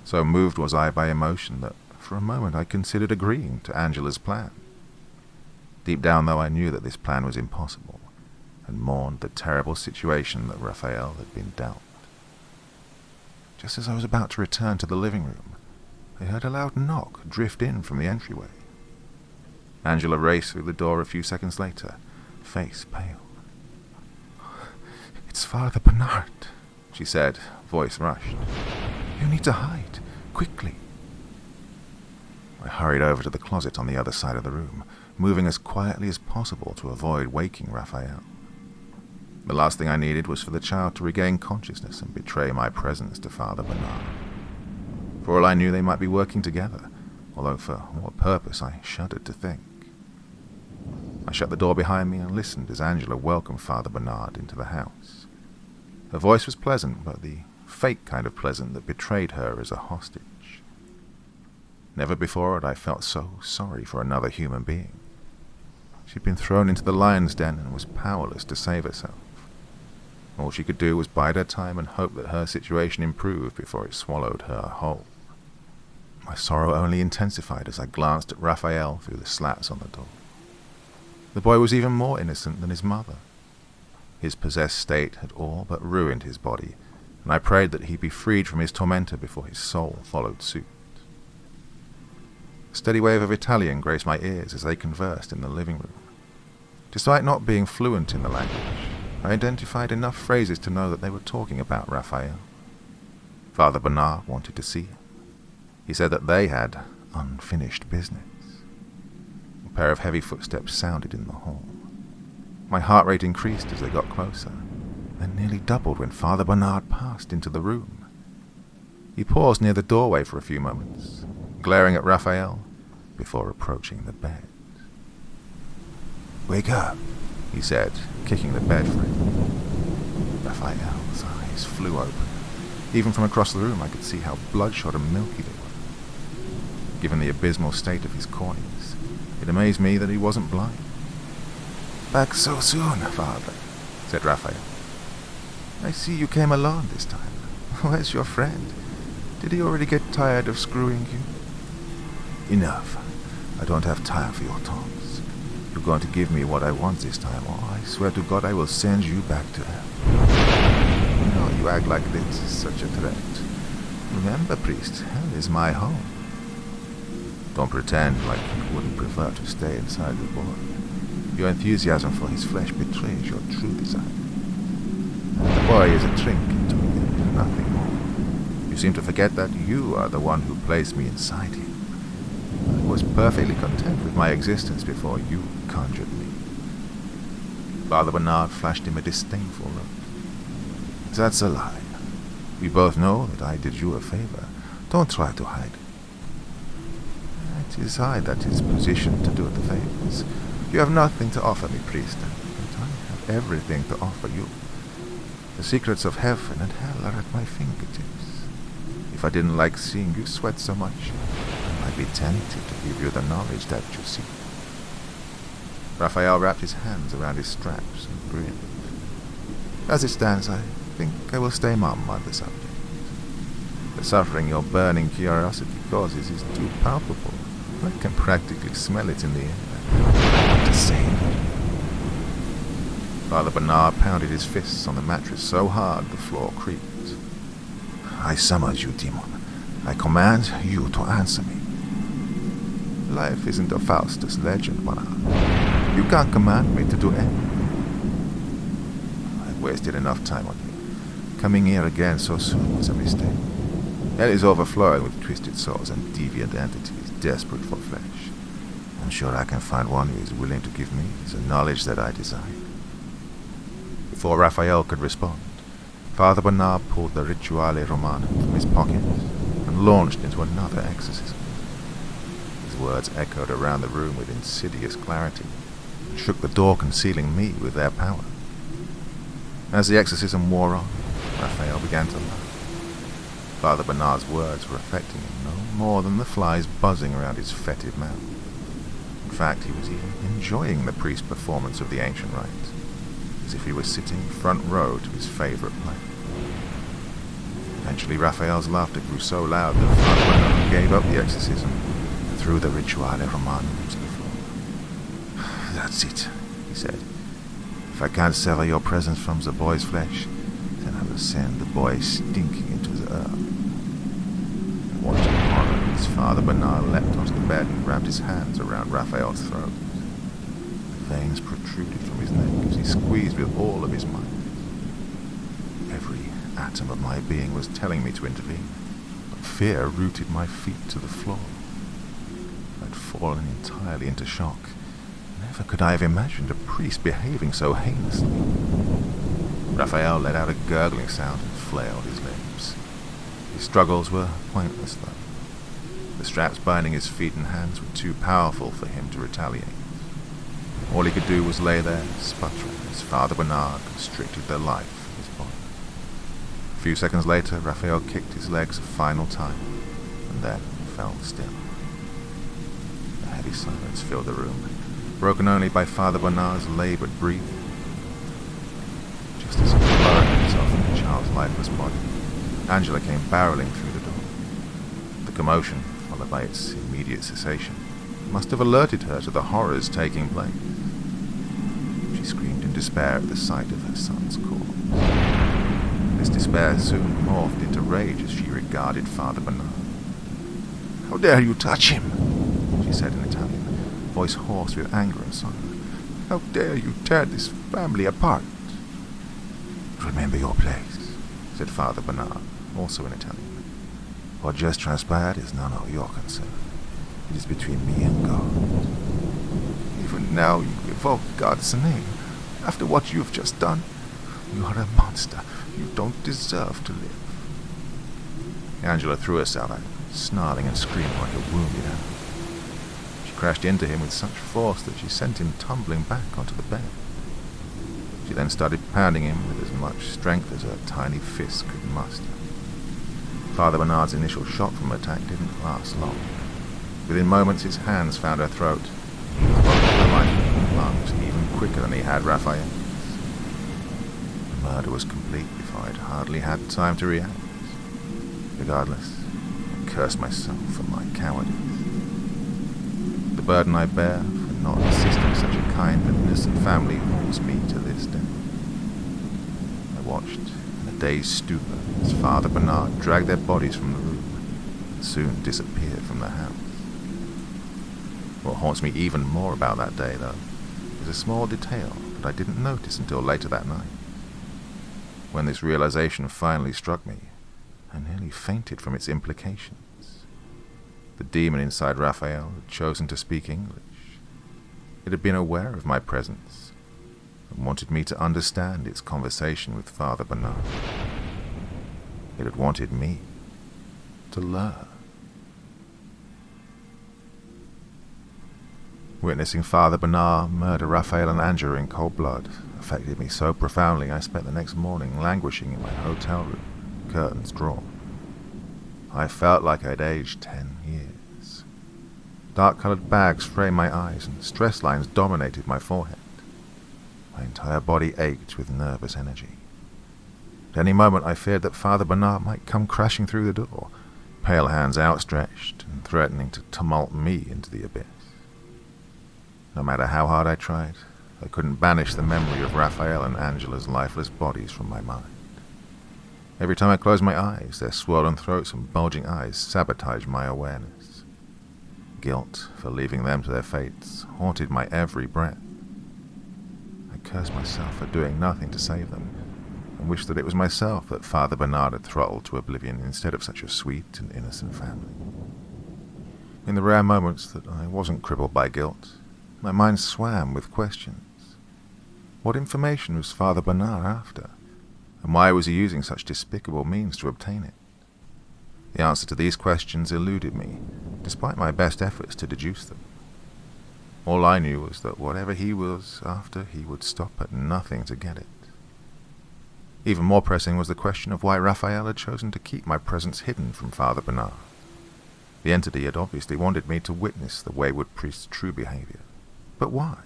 Speaker 1: So moved was I by emotion that for a moment I considered agreeing to Angela's plan. Deep down, though, I knew that this plan was impossible, and mourned the terrible situation that Raphael had been dealt. Just as I was about to return to the living room, I heard a loud knock drift in from the entryway. Angela raced through the door a few seconds later, face pale.
Speaker 2: "It's Father Bernard," she said, voice rushed. "You need to hide, quickly."
Speaker 1: I hurried over to the closet on the other side of the room, moving as quietly as possible to avoid waking Raphael. The last thing I needed was for the child to regain consciousness and betray my presence to Father Bernard. For all I knew, they might be working together, although for what purpose I shuddered to think. I shut the door behind me and listened as Angela welcomed Father Bernard into the house. Her voice was pleasant, but the fake kind of pleasant that betrayed her as a hostage. Never before had I felt so sorry for another human being. She'd been thrown into the lion's den and was powerless to save herself. All she could do was bide her time and hope that her situation improved before it swallowed her whole. My sorrow only intensified as I glanced at Raphael through the slats on the door. The boy was even more innocent than his mother. His possessed state had all but ruined his body, and I prayed that he be freed from his tormentor before his soul followed suit. A steady wave of Italian graced my ears as they conversed in the living room. Despite not being fluent in the language, I identified enough phrases to know that they were talking about Raphael. Father Bernard wanted to see him. He said that they had unfinished business. A pair of heavy footsteps sounded in the hall. My heart rate increased as they got closer, then nearly doubled when Father Bernard passed into the room. He paused near the doorway for a few moments, glaring at Raphael before approaching the bed. "Wake up," he said, kicking the bed frame. Raphael's eyes flew open. Even from across the room I could see how bloodshot and milky they were. Given the abysmal state of his corneas, it amazed me that he wasn't blind. "Back so soon, Father," said Raphael. "I see you came alone this time. Where's your friend? Did he already get tired of screwing you?" "Enough. I don't have time for your taunts. You're going to give me what I want this time, or I swear to God I will send you back to hell." "No, you act like this is such a threat. Remember, priest, hell is my home." "Don't pretend like you wouldn't prefer to stay inside the boy. Your enthusiasm for his flesh betrays your true desire. The boy is a trinket to me, nothing more. You seem to forget that you are the one who placed me inside him. I was perfectly content with my existence before you conjured me." Father Bernard flashed him a disdainful look. "That's a lie. We both know that I did you a favor. Don't try to hide it. It is I that is positioned to do the favors. You have nothing to offer me, priest, but I have everything to offer you. The secrets of heaven and hell are at my fingertips. If I didn't like seeing you sweat so much, I might be tempted to give you the knowledge that you seek." Raphael wrapped his hands around his straps and grinned. "As it stands, I think I will stay mum on the subject. The suffering your burning curiosity causes is too palpable. I can practically smell it in the air. I want to save it." Father Bernard pounded his fists on the mattress so hard the floor creaked. "I summons you, demon. I command you to answer me." "Life isn't a Faustus legend, Bernard. You can't command me to do anything. I've wasted enough time on you. Coming here again so soon was a mistake. Hell is overflowing with twisted souls and deviant entities desperate for flesh. I'm sure I can find one who is willing to give me the knowledge that I desire." Before Raphael could respond, Father Bernard pulled the Rituale Romano from his pocket and launched into another exorcism. His words echoed around the room with insidious clarity and shook the door concealing me with their power. As the exorcism wore on, Raphael began to laugh. Father Bernard's words were affecting him no more than the flies buzzing around his fetid mouth. In fact, he was even enjoying the priest's performance of the ancient rite, as if he were sitting front row to his favorite play. Eventually, Raphael's laughter grew so loud that Father Bernard gave up the exorcism and threw the Rituale Romano to the floor. "That's it," he said. "If I can't sever your presence from the boy's flesh, then I will send the boy stinking into the earth." Watching horror, his Father Bernard leapt onto the bed and grabbed his hands around Raphael's throat. The veins protruded from his neck as he squeezed with all of his might. Every atom of my being was telling me to intervene, but fear rooted my feet to the floor.
Speaker 2: fallen entirely into shock. Never could I have imagined a priest behaving so heinously. Raphael let out a gurgling sound and flailed his limbs. His struggles were pointless, though. The straps binding his feet and hands were too powerful for him to retaliate. All he could do was lay there, sputtering, as Father Bernard constricted the life from his body. A few seconds later, Raphael kicked his legs a final time, and then fell still. A heavy silence filled the room, broken only by Father Bernard's labored breathing. Just as he was lowering himself from the child's lifeless body, Angela came barreling through the door. The commotion, followed by its immediate cessation, must have alerted her to the horrors taking place. She screamed in despair at the sight of her son's corpse. This despair soon morphed into rage as she regarded Father Bernard. "How dare you touch him?" she said in Italian, voice hoarse with anger and sorrow. "How dare you tear this family apart?" "Remember your place," said Father Bernard, also in Italian. "What just transpired is none of your concern. It is between me and God." "Even now you evoke God's name. After what you've just done, you are a monster. You don't deserve to live." Angela threw herself at him, snarling and screaming like a wounded animal. She crashed into him with such force that she sent him tumbling back onto the bed. She then started pounding him with as much strength as her tiny fist could muster. Father Bernard's initial shock from attack didn't last long. Within moments his hands found her throat. He was blocking her life and lungs even quicker than he had Raphael's. The murder was complete before I'd hardly had time to react. Regardless, I cursed myself for my cowardice. The burden I bear for not assisting such a kind and innocent family haunts me to this day. I watched in a dazed stupor as Father Bernard dragged their bodies from the room and soon disappeared from the house. What haunts me even more about that day, though, is a small detail that I didn't notice until later that night. When this realization finally struck me, I nearly fainted from its implications. The demon inside Raphael had chosen to speak English. It had been aware of my presence and wanted me to understand its conversation with Father Bernard. It had wanted me to learn. Witnessing Father Bernard murder Raphael and Angela in cold blood affected me so profoundly I spent the next morning languishing in my hotel room, curtains drawn. I felt like I'd aged 10 years. Dark-colored bags framed my eyes and stress lines dominated my forehead. My entire body ached with nervous energy. At any moment I feared that Father Bernard might come crashing through the door, pale hands outstretched and threatening to tumult me into the abyss. No matter how hard I tried, I couldn't banish the memory of Raphael and Angela's lifeless bodies from my mind. Every time I closed my eyes, their swollen throats and bulging eyes sabotaged my awareness. Guilt for leaving them to their fates haunted my every breath. I cursed myself for doing nothing to save them, and wished that it was myself that Father Bernard had throttled to oblivion instead of such a sweet and innocent family. In the rare moments that I wasn't crippled by guilt, my mind swam with questions. What information was Father Bernard after? And why was he using such despicable means to obtain it? The answer to these questions eluded me, despite my best efforts to deduce them. All I knew was that whatever he was after, he would stop at nothing to get it. Even more pressing was the question of why Raphael had chosen to keep my presence hidden from Father Bernard. The entity had obviously wanted me to witness the wayward priest's true behavior. But why?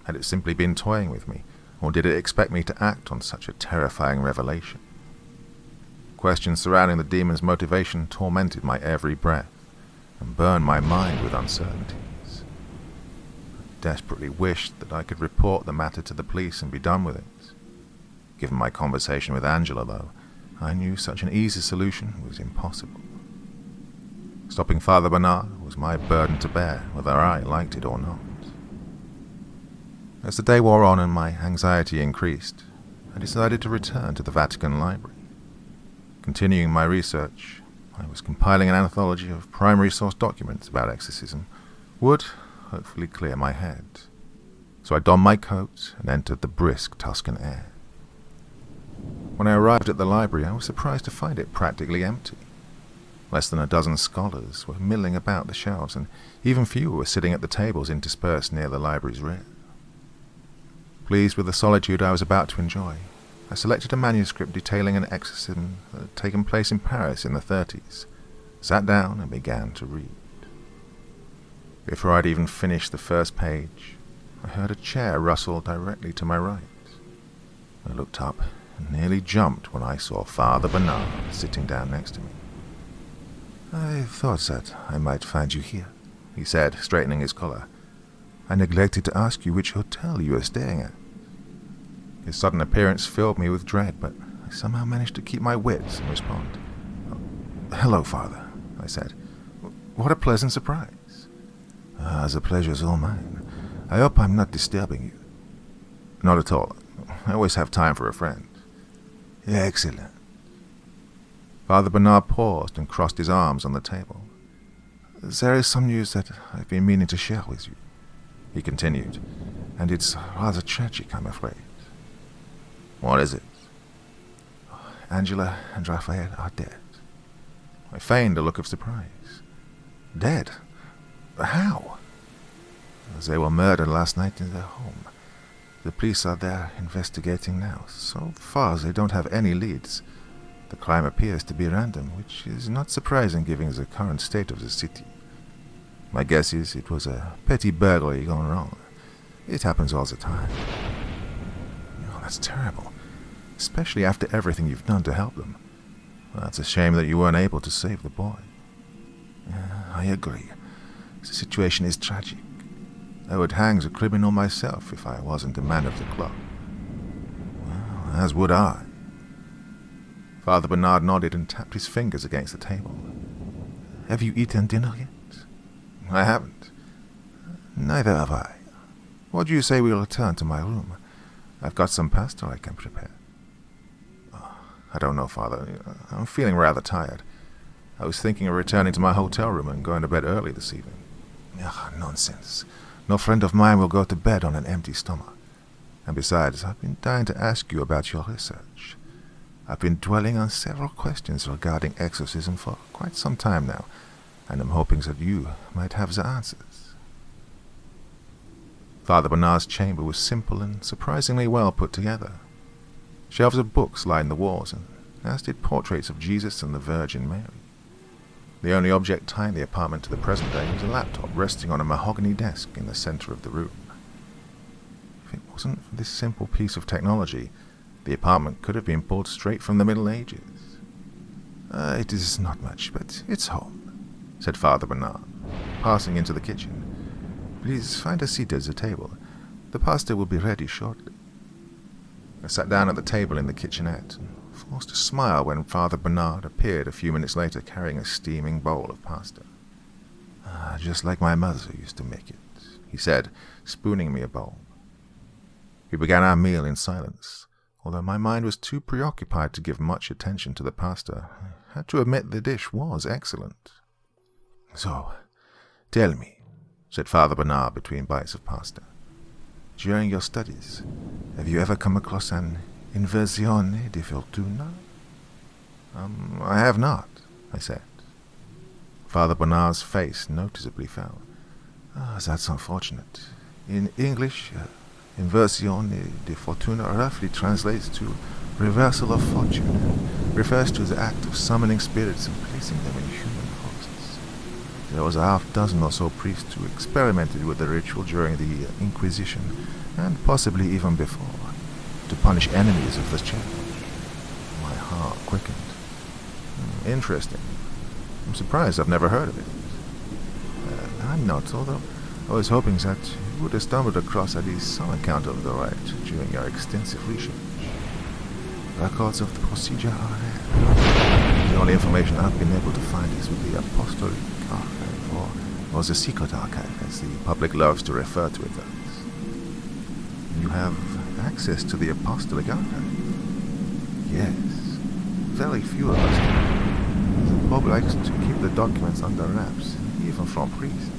Speaker 2: Had it simply been toying with me, or did it expect me to act on such a terrifying revelation? Questions surrounding the demon's motivation tormented my every breath and burned my mind with uncertainties. I desperately wished that I could report the matter to the police and be done with it. Given my conversation with Angela, though, I knew such an easy solution was impossible. Stopping Father Bernard was my burden to bear, whether I liked it or not. As the day wore on and my anxiety increased, I decided to return to the Vatican Library. Continuing my research, I was compiling an anthology of primary source documents about exorcism
Speaker 1: would hopefully clear my head. So I donned my coat and entered the brisk Tuscan air. When I arrived at the library, I was surprised to find it practically empty. Less than a dozen scholars were milling about the shelves, and even fewer were sitting at the tables interspersed near the library's rear. Pleased with the solitude I was about to enjoy, I selected a manuscript detailing an exorcism that had taken place in Paris in the 30s, sat down and began to read. Before I'd even finished the first page, I heard a chair rustle directly to my right. I looked up and nearly jumped when I saw Father Bernard sitting down next to me. "I thought that I might find you here," he said, straightening his collar. "I neglected to ask you which hotel you were staying at." His sudden appearance filled me with dread, but I somehow managed to keep my wits and respond. "Hello, Father," I said. "What a pleasant surprise." "The pleasure's all mine. I hope I'm not disturbing you." "Not at all. I always have time for a friend." "Excellent." Father Bernard paused and crossed his arms on the table. "There is some news that I've been meaning to share with you," he continued, "and it's rather tragic, I'm afraid." "What is it?" "Angela and Raphael are dead." I feigned a look of surprise. "Dead? How?" "They were murdered last night in their home. The police are there investigating now. So far, they don't have any leads. The crime appears to be random, which is not surprising given the current state of the city. My guess is it was a petty burglary gone wrong. It happens all the time." "Oh, that's terrible, especially after everything you've done to help them. Well, it's a shame that you weren't able to save the boy." "I agree. The situation is tragic. I would hang the criminal myself if I wasn't a man of the cloth." "Well, as would I." Father Bernard nodded and tapped his fingers against the table. "Have you eaten dinner yet?" "I haven't." "Neither have I. What do you say we return to my room? I've got some pasta I can prepare." "I don't know, Father. I'm feeling rather tired. I was thinking of returning to my hotel room and going to bed early this evening." "Nonsense. No friend of mine will go to bed on an empty stomach. And besides, I've been dying to ask you about your research. I've been dwelling on several questions regarding exorcism for quite some time now, and I'm hoping that you might have the answers." Father Bernard's chamber was simple and surprisingly well put together. Shelves of books lined the walls, and as did portraits of Jesus and the Virgin Mary. The only object tying the apartment to the present day was a laptop resting on a mahogany desk in the center of the room. If it wasn't for this simple piece of technology, the apartment could have been pulled straight from the Middle Ages. "It is not much, but it's home," said Father Bernard, passing into the kitchen. "Please find a seat at the table. The pasta will be ready shortly." I sat down at the table in the kitchenette and forced a smile when Father Bernard appeared a few minutes later carrying a steaming bowl of pasta. "Just like my mother used to make it," he said, spooning me a bowl. We began our meal in silence. Although my mind was too preoccupied to give much attention to the pasta, I had to admit the dish was excellent. "So, tell me," said Father Bernard between bites of pasta, "during your studies, have you ever come across an inversione di fortuna?" I have not," I said. Father Bernard's face noticeably fell. That's unfortunate. In English, inversione di fortuna roughly translates to reversal of fortune, and refers to the act of summoning spirits and placing them in human hosts. There was a half-dozen or so priests who experimented with the ritual during the Inquisition, and possibly even before, to punish enemies of the church. My heart quickened. Interesting. I'm surprised I've never heard of it. I'm not, although I was hoping that you would have stumbled across at least some account of the rite during your extensive research. Records of the procedure are rare. The only information I've been able to find is with the Apostolic Archive, or the Secret Archive, as the public loves to refer to it as. You have access to the Apostolic Archive? Yes. Very few of us do. The Pope likes to keep the documents under wraps, even from priests.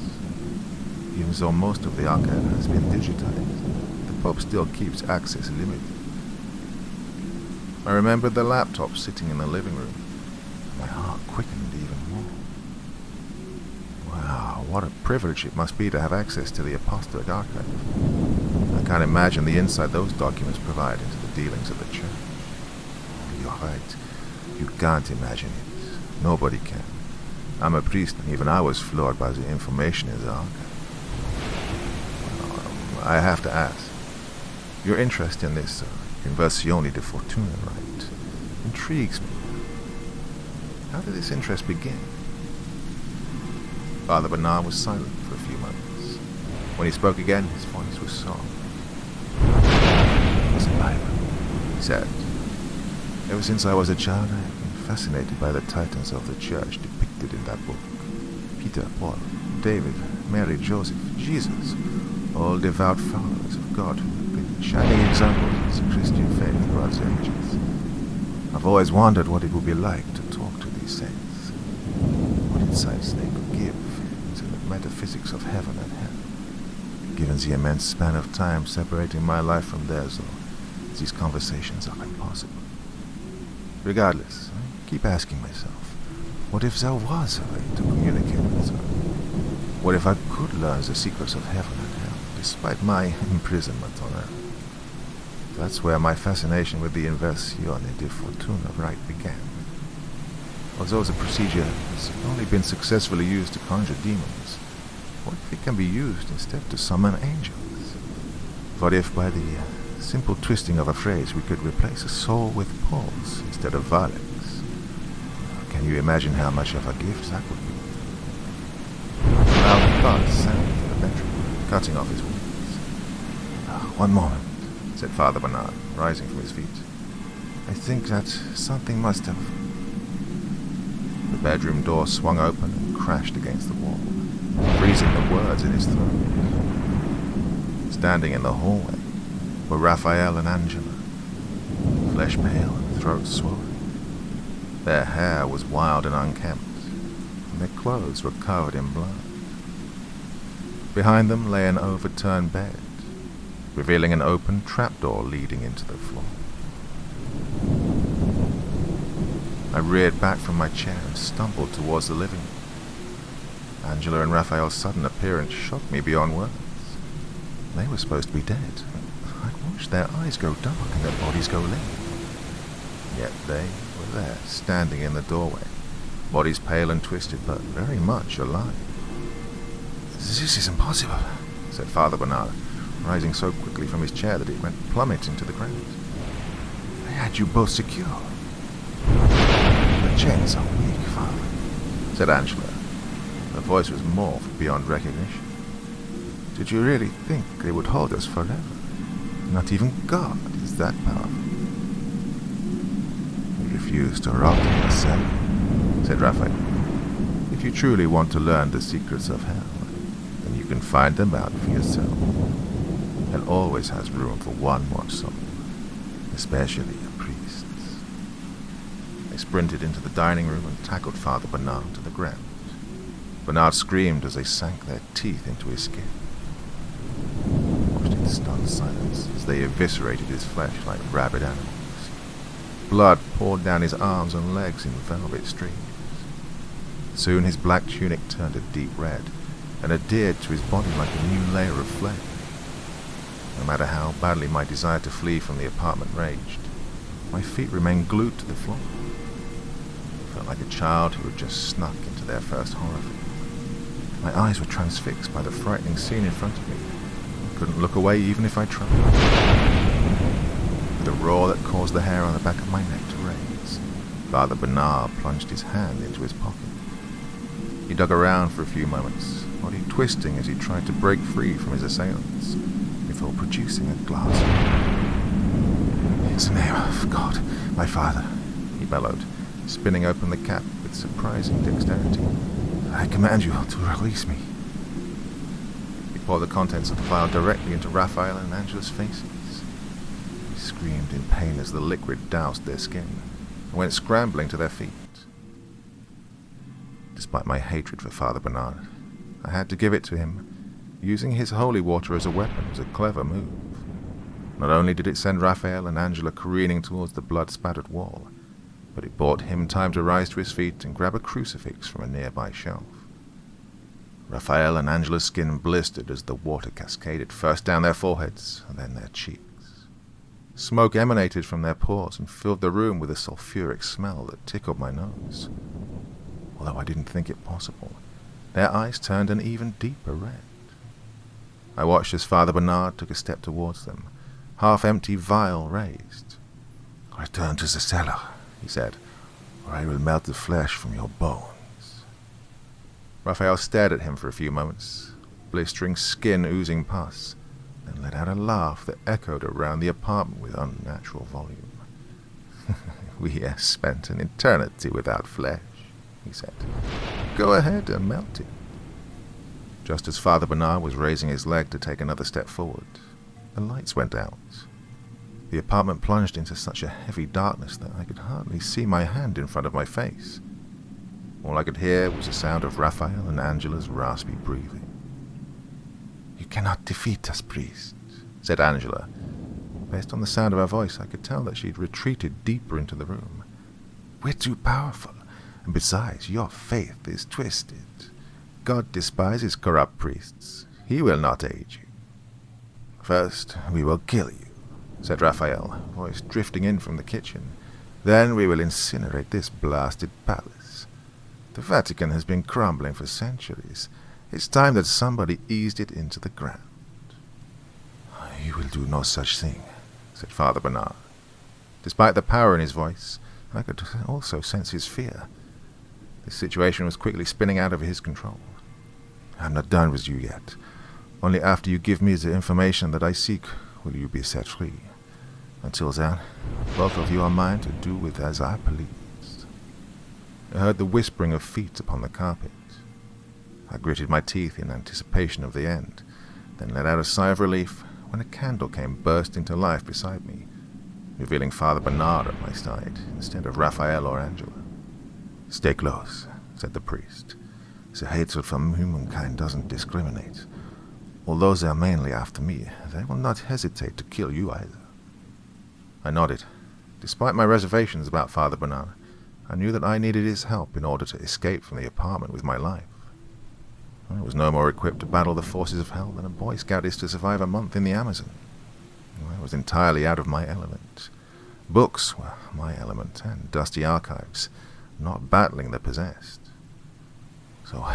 Speaker 2: Even though most of the archive has been digitized, the Pope still keeps access limited.
Speaker 1: I remembered the laptop sitting in the living room. My heart quickened even more. Wow, what a privilege it must be to have access to the Apostolic Archive. I can't imagine the insight those documents provide into the dealings of the Church. You're right. You can't imagine it. Nobody can. I'm a priest, and even I was floored by the information in the archive. I have to ask. Your interest in this Inversione di Fortuna rite intrigues me. How did this interest begin? Father Bernard was silent for a few moments. When he spoke again, his voice was soft. "It's a Bible," he said. "Ever since I was a child, I have been fascinated by the titans of the Church depicted in that book. Peter, Paul, David, Mary, Joseph, Jesus, all devout followers of God who have been shining examples of the Christian faith throughout the ages. I've always wondered what it would be like to talk to these saints, what insights they could give into the metaphysics of heaven and hell. Given the immense span of time separating my life from theirs, though, these conversations are impossible. Regardless, I keep asking myself, what if there was a way to communicate with them? What if I could learn the secrets of heaven and hell, despite my imprisonment on earth? That's where my fascination with the Inversione di Fortuna rite began. Although the procedure has only been successfully used to conjure demons, what if it can be used instead to summon angels? What if by the simple twisting of a phrase we could replace a soul with poles instead of varlex? Can you imagine how much of a gift that would be? A loud thud sounded from the bedroom, cutting off his words. "One moment," said Father Bernard, rising from his feet. "I think that something must have..." The bedroom door swung open and crashed against the wall, freezing the words in his throat. Standing in the hallway were Raphael and Angela, flesh pale and throat swollen. Their hair was wild and unkempt, and their clothes were covered in blood. Behind them lay an overturned bed, revealing an open trapdoor leading into the floor. I reared back from my chair and stumbled towards the living room. Angela and Raphael's sudden appearance shocked me beyond words. They were supposed to be dead. I'd watched their eyes go dark and their bodies go limp. Yet they were there, standing in the doorway, bodies pale and twisted, but very much alive. "This is impossible," said Father Bernard, rising so quickly from his chair that it went plummeting to the ground. "I had you both secure." "The chains are weak, Father," said Angela. Her voice was morphed beyond recognition. "Did you really think they would hold us forever? Not even God is that powerful." "We refuse to rot in the cellar," said Raphael. "If you truly want to learn the secrets of hell, then you can find them out for yourself. Hell always has room for one more soul, especially a priest." They sprinted into the dining room and tackled Father Bernard to the ground. Bernard screamed as they sank their teeth into his skin. I watched in stunned silence as they eviscerated his flesh like rabid animals. Blood poured down his arms and legs in velvet streams. Soon his black tunic turned a deep red and adhered to his body like a new layer of flame. No matter how badly my desire to flee from the apartment raged, my feet remained glued to the floor. I felt like a child who had just snuck into their first horror film. My eyes were transfixed by the frightening scene in front of me. I couldn't look away even if I tried. With a roar that caused the hair on the back of my neck to raise, Father Bernard plunged his hand into his pocket. He dug around for a few moments, body twisting as he tried to break free from his assailants, before producing a glass. "In the name of God, my Father," he bellowed, spinning open the cap with surprising dexterity. "I command you to release me." He poured the contents of the vial directly into Raphael and Angela's faces. They screamed in pain as the liquid doused their skin and went scrambling to their feet. Despite my hatred for Father Bernard, I had to give it to him. Using his holy water as a weapon was a clever move. Not only did it send Raphael and Angela careening towards the blood-spattered wall, but it bought him time to rise to his feet and grab a crucifix from a nearby shelf. Raphael and Angela's skin blistered as the water cascaded first down their foreheads and then their cheeks. Smoke emanated from their pores and filled the room with a sulfuric smell that tickled my nose. Although I didn't think it possible, their eyes turned an even deeper red. I watched as Father Bernard took a step towards them, half-empty vial raised. "Return to the cellar," he said, "or I will melt the flesh from your bones." Raphael stared at him for a few moments, blistering skin oozing pus, then let out a laugh that echoed around the apartment with unnatural volume. "We have spent an eternity without flesh," he said. "Go ahead and melt it." Just as Father Bernard was raising his leg to take another step forward, the lights went out. The apartment plunged into such a heavy darkness that I could hardly see my hand in front of my face. All I could hear was the sound of Raphael and Angela's raspy breathing. "You cannot defeat us, priest," said Angela. Based on the sound of her voice, I could tell that she'd retreated deeper into the room. "We're too powerful, and besides, your faith is twisted. God despises corrupt priests. He will not aid you." "First, we will kill you," said Raphael, voice drifting in from the kitchen. "Then we will incinerate this blasted palace. The Vatican has been crumbling for centuries. It's time that somebody eased it into the ground." "You will do no such thing," said Father Bernard. Despite the power in his voice, I could also sense his fear. The situation was quickly spinning out of his control. "I'm not done with you yet. Only after you give me the information that I seek will you be set free. Until then, both of you are mine to do with as I please." I heard the whispering of feet upon the carpet. I gritted my teeth in anticipation of the end, then let out a sigh of relief when a candle came bursting to life beside me, revealing Father Bernard at my side instead of Raphael or Angela. "Stay close," said the priest. "The hatred from humankind doesn't discriminate. Although they're mainly after me, they will not hesitate to kill you either." I nodded. Despite my reservations about Father Bernard, I knew that I needed his help in order to escape from the apartment with my life. I was no more equipped to battle the forces of hell than a Boy Scout is to survive a month in the Amazon. I was entirely out of my element. Books were my element, and dusty archives, not battling the possessed. "So,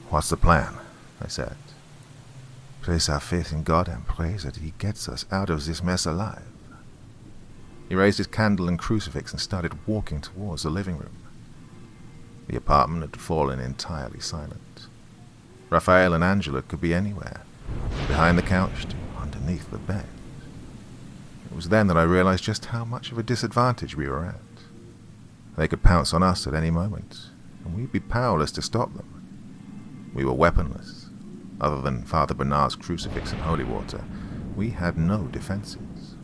Speaker 1: what's the plan?" I said. "Place our faith in God and pray that He gets us out of this mess alive." He raised his candle and crucifix and started walking towards the living room. The apartment had fallen entirely silent. Raphael and Angela could be anywhere, from behind the couch to underneath the bed. It was then that I realized just how much of a disadvantage we were at. They could pounce on us at any moment, and we'd be powerless to stop them. We were weaponless. Other than Father Bernard's crucifix and holy water, we had no defenses.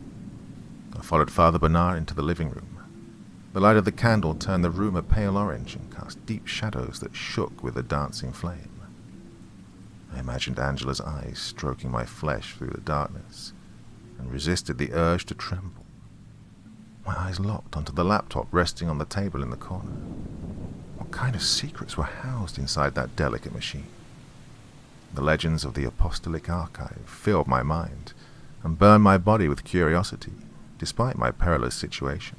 Speaker 1: I followed Father Bernard into the living room. The light of the candle turned the room a pale orange and cast deep shadows that shook with the dancing flame. I imagined Angela's eyes stroking my flesh through the darkness, and resisted the urge to tremble. My eyes locked onto the laptop resting on the table in the corner. What kind of secrets were housed inside that delicate machine? The legends of the Apostolic Archive filled my mind and burned my body with curiosity, despite my perilous situation.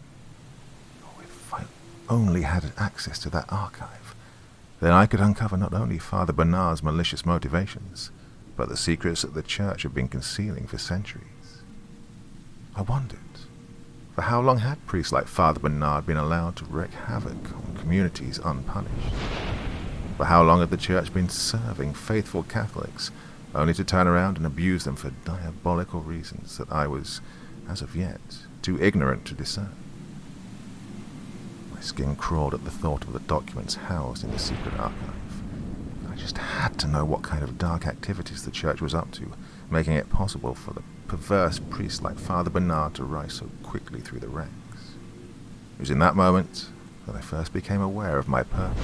Speaker 1: Oh, if I only had access to that archive, then I could uncover not only Father Bernard's malicious motivations, but the secrets that the Church had been concealing for centuries. I wondered, for how long had priests like Father Bernard been allowed to wreak havoc on communities unpunished? For how long had the Church been serving faithful Catholics, only to turn around and abuse them for diabolical reasons that I was, as of yet, too ignorant to discern? My skin crawled at the thought of the documents housed in the secret archive. I just had to know what kind of dark activities the Church was up to, making it possible for the perverse priest like Father Bernard to rise so quickly through the ranks. It was in that moment that I first became aware of my purpose.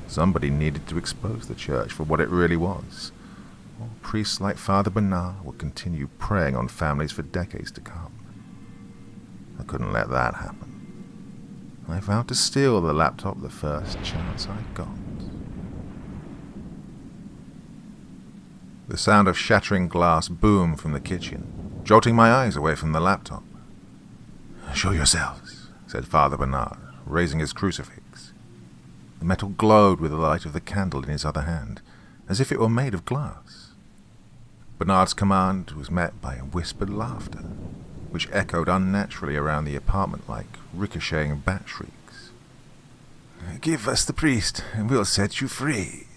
Speaker 1: Somebody needed to expose the Church for what it really was, or priests like Father Bernard would continue preying on families for decades to come. I couldn't let that happen. I vowed to steal the laptop the first chance I got. The sound of shattering glass boomed from the kitchen, jolting my eyes away from the laptop. "Show yourselves," said Father Bernard, raising his crucifix. The metal glowed with the light of the candle in his other hand, as if it were made of glass. Bernard's command was met by whispered laughter, which echoed unnaturally around the apartment like ricocheting bat shrieks. "Give us the priest, and we'll set you free,"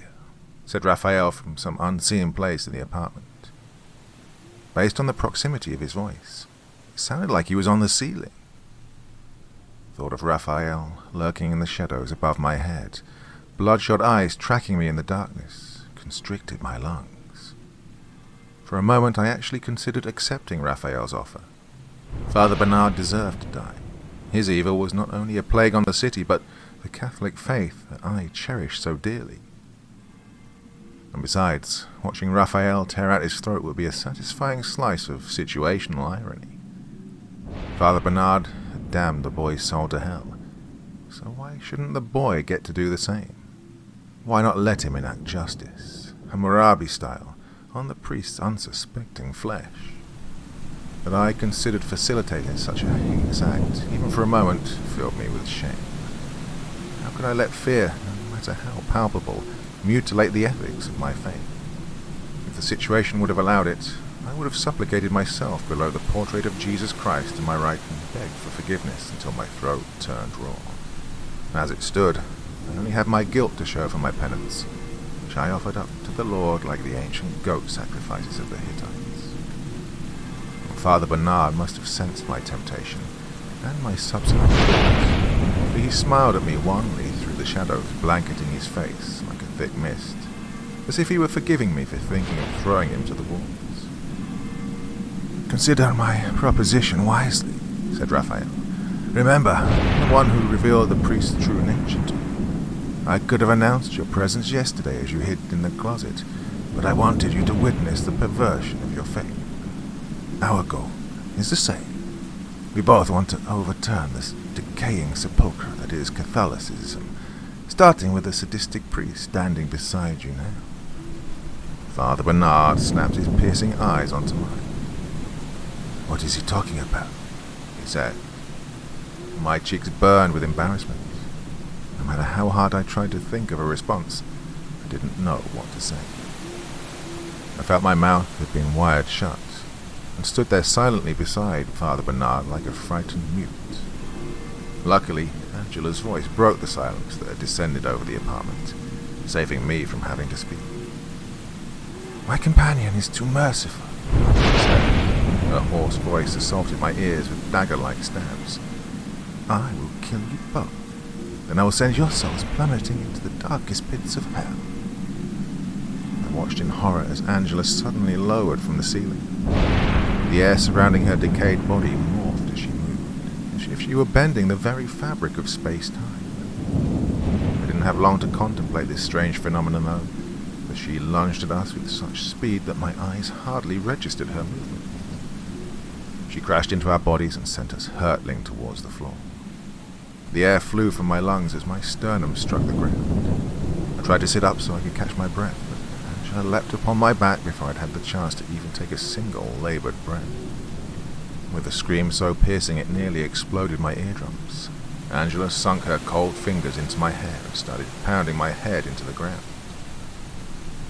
Speaker 1: said Raphael from some unseen place in the apartment. Based on the proximity of his voice, it sounded like he was on the ceiling. Thought of Raphael lurking in the shadows above my head, bloodshot eyes tracking me in the darkness, constricted my lungs. For a moment I actually considered accepting Raphael's offer. Father Bernard deserved to die. His evil was not only a plague on the city, but the Catholic faith that I cherished so dearly. And besides, watching Raphael tear out his throat would be a satisfying slice of situational irony. Father Bernard had damned the boy's soul to hell, so why shouldn't the boy get to do the same? Why not let him enact justice, Hammurabi style, on the priest's unsuspecting flesh? That I considered facilitating such a heinous act, even for a moment, filled me with shame. How could I let fear, no matter how palpable, mutilate the ethics of my faith? If the situation would have allowed it, I would have supplicated myself below the portrait of Jesus Christ to my right and begged for forgiveness until my throat turned raw. As it stood, I only had my guilt to show for my penance, which I offered up to the Lord like the ancient goat sacrifices of the Hittites. Father Bernard must have sensed my temptation and my subsequent guilt, for he smiled at me wanly through the shadows blanketing his face like a thick mist, as if he were forgiving me for thinking of throwing him to the wolves. "Consider my proposition wisely," said Raphael. "Remember, I'm the one who revealed the priest's true nature to you. I could have announced your presence yesterday as you hid in the closet, but I wanted you to witness the perversion of your faith. Our goal is the same. We both want to overturn this decaying sepulchre that is Catholicism, starting with the sadistic priest standing beside you now." Father Bernard snapped his piercing eyes onto mine. "What is he talking about?" he said. My cheeks burned with embarrassment. No matter how hard I tried to think of a response, I didn't know what to say. I felt my mouth had been wired shut, and stood there silently beside Father Bernard like a frightened mute. Luckily, Angela's voice broke the silence that had descended over the apartment, saving me from having to speak. "My companion is too merciful," she said. Her hoarse voice assaulted my ears with dagger-like stabs. "I will kill you both. Then I will send your souls plummeting into the darkest pits of hell." I watched in horror as Angela suddenly lowered from the ceiling. The air surrounding her decayed body morphed as she moved, as if she were bending the very fabric of space-time. I didn't have long to contemplate this strange phenomenon, though, for she lunged at us with such speed that my eyes hardly registered her movement. She crashed into our bodies and sent us hurtling towards the floor. The air flew from my lungs as my sternum struck the ground. I tried to sit up so I could catch my breath, but Angela leapt upon my back before I'd had the chance to even take a single labored breath. With a scream so piercing it nearly exploded my eardrums, Angela sunk her cold fingers into my hair and started pounding my head into the ground.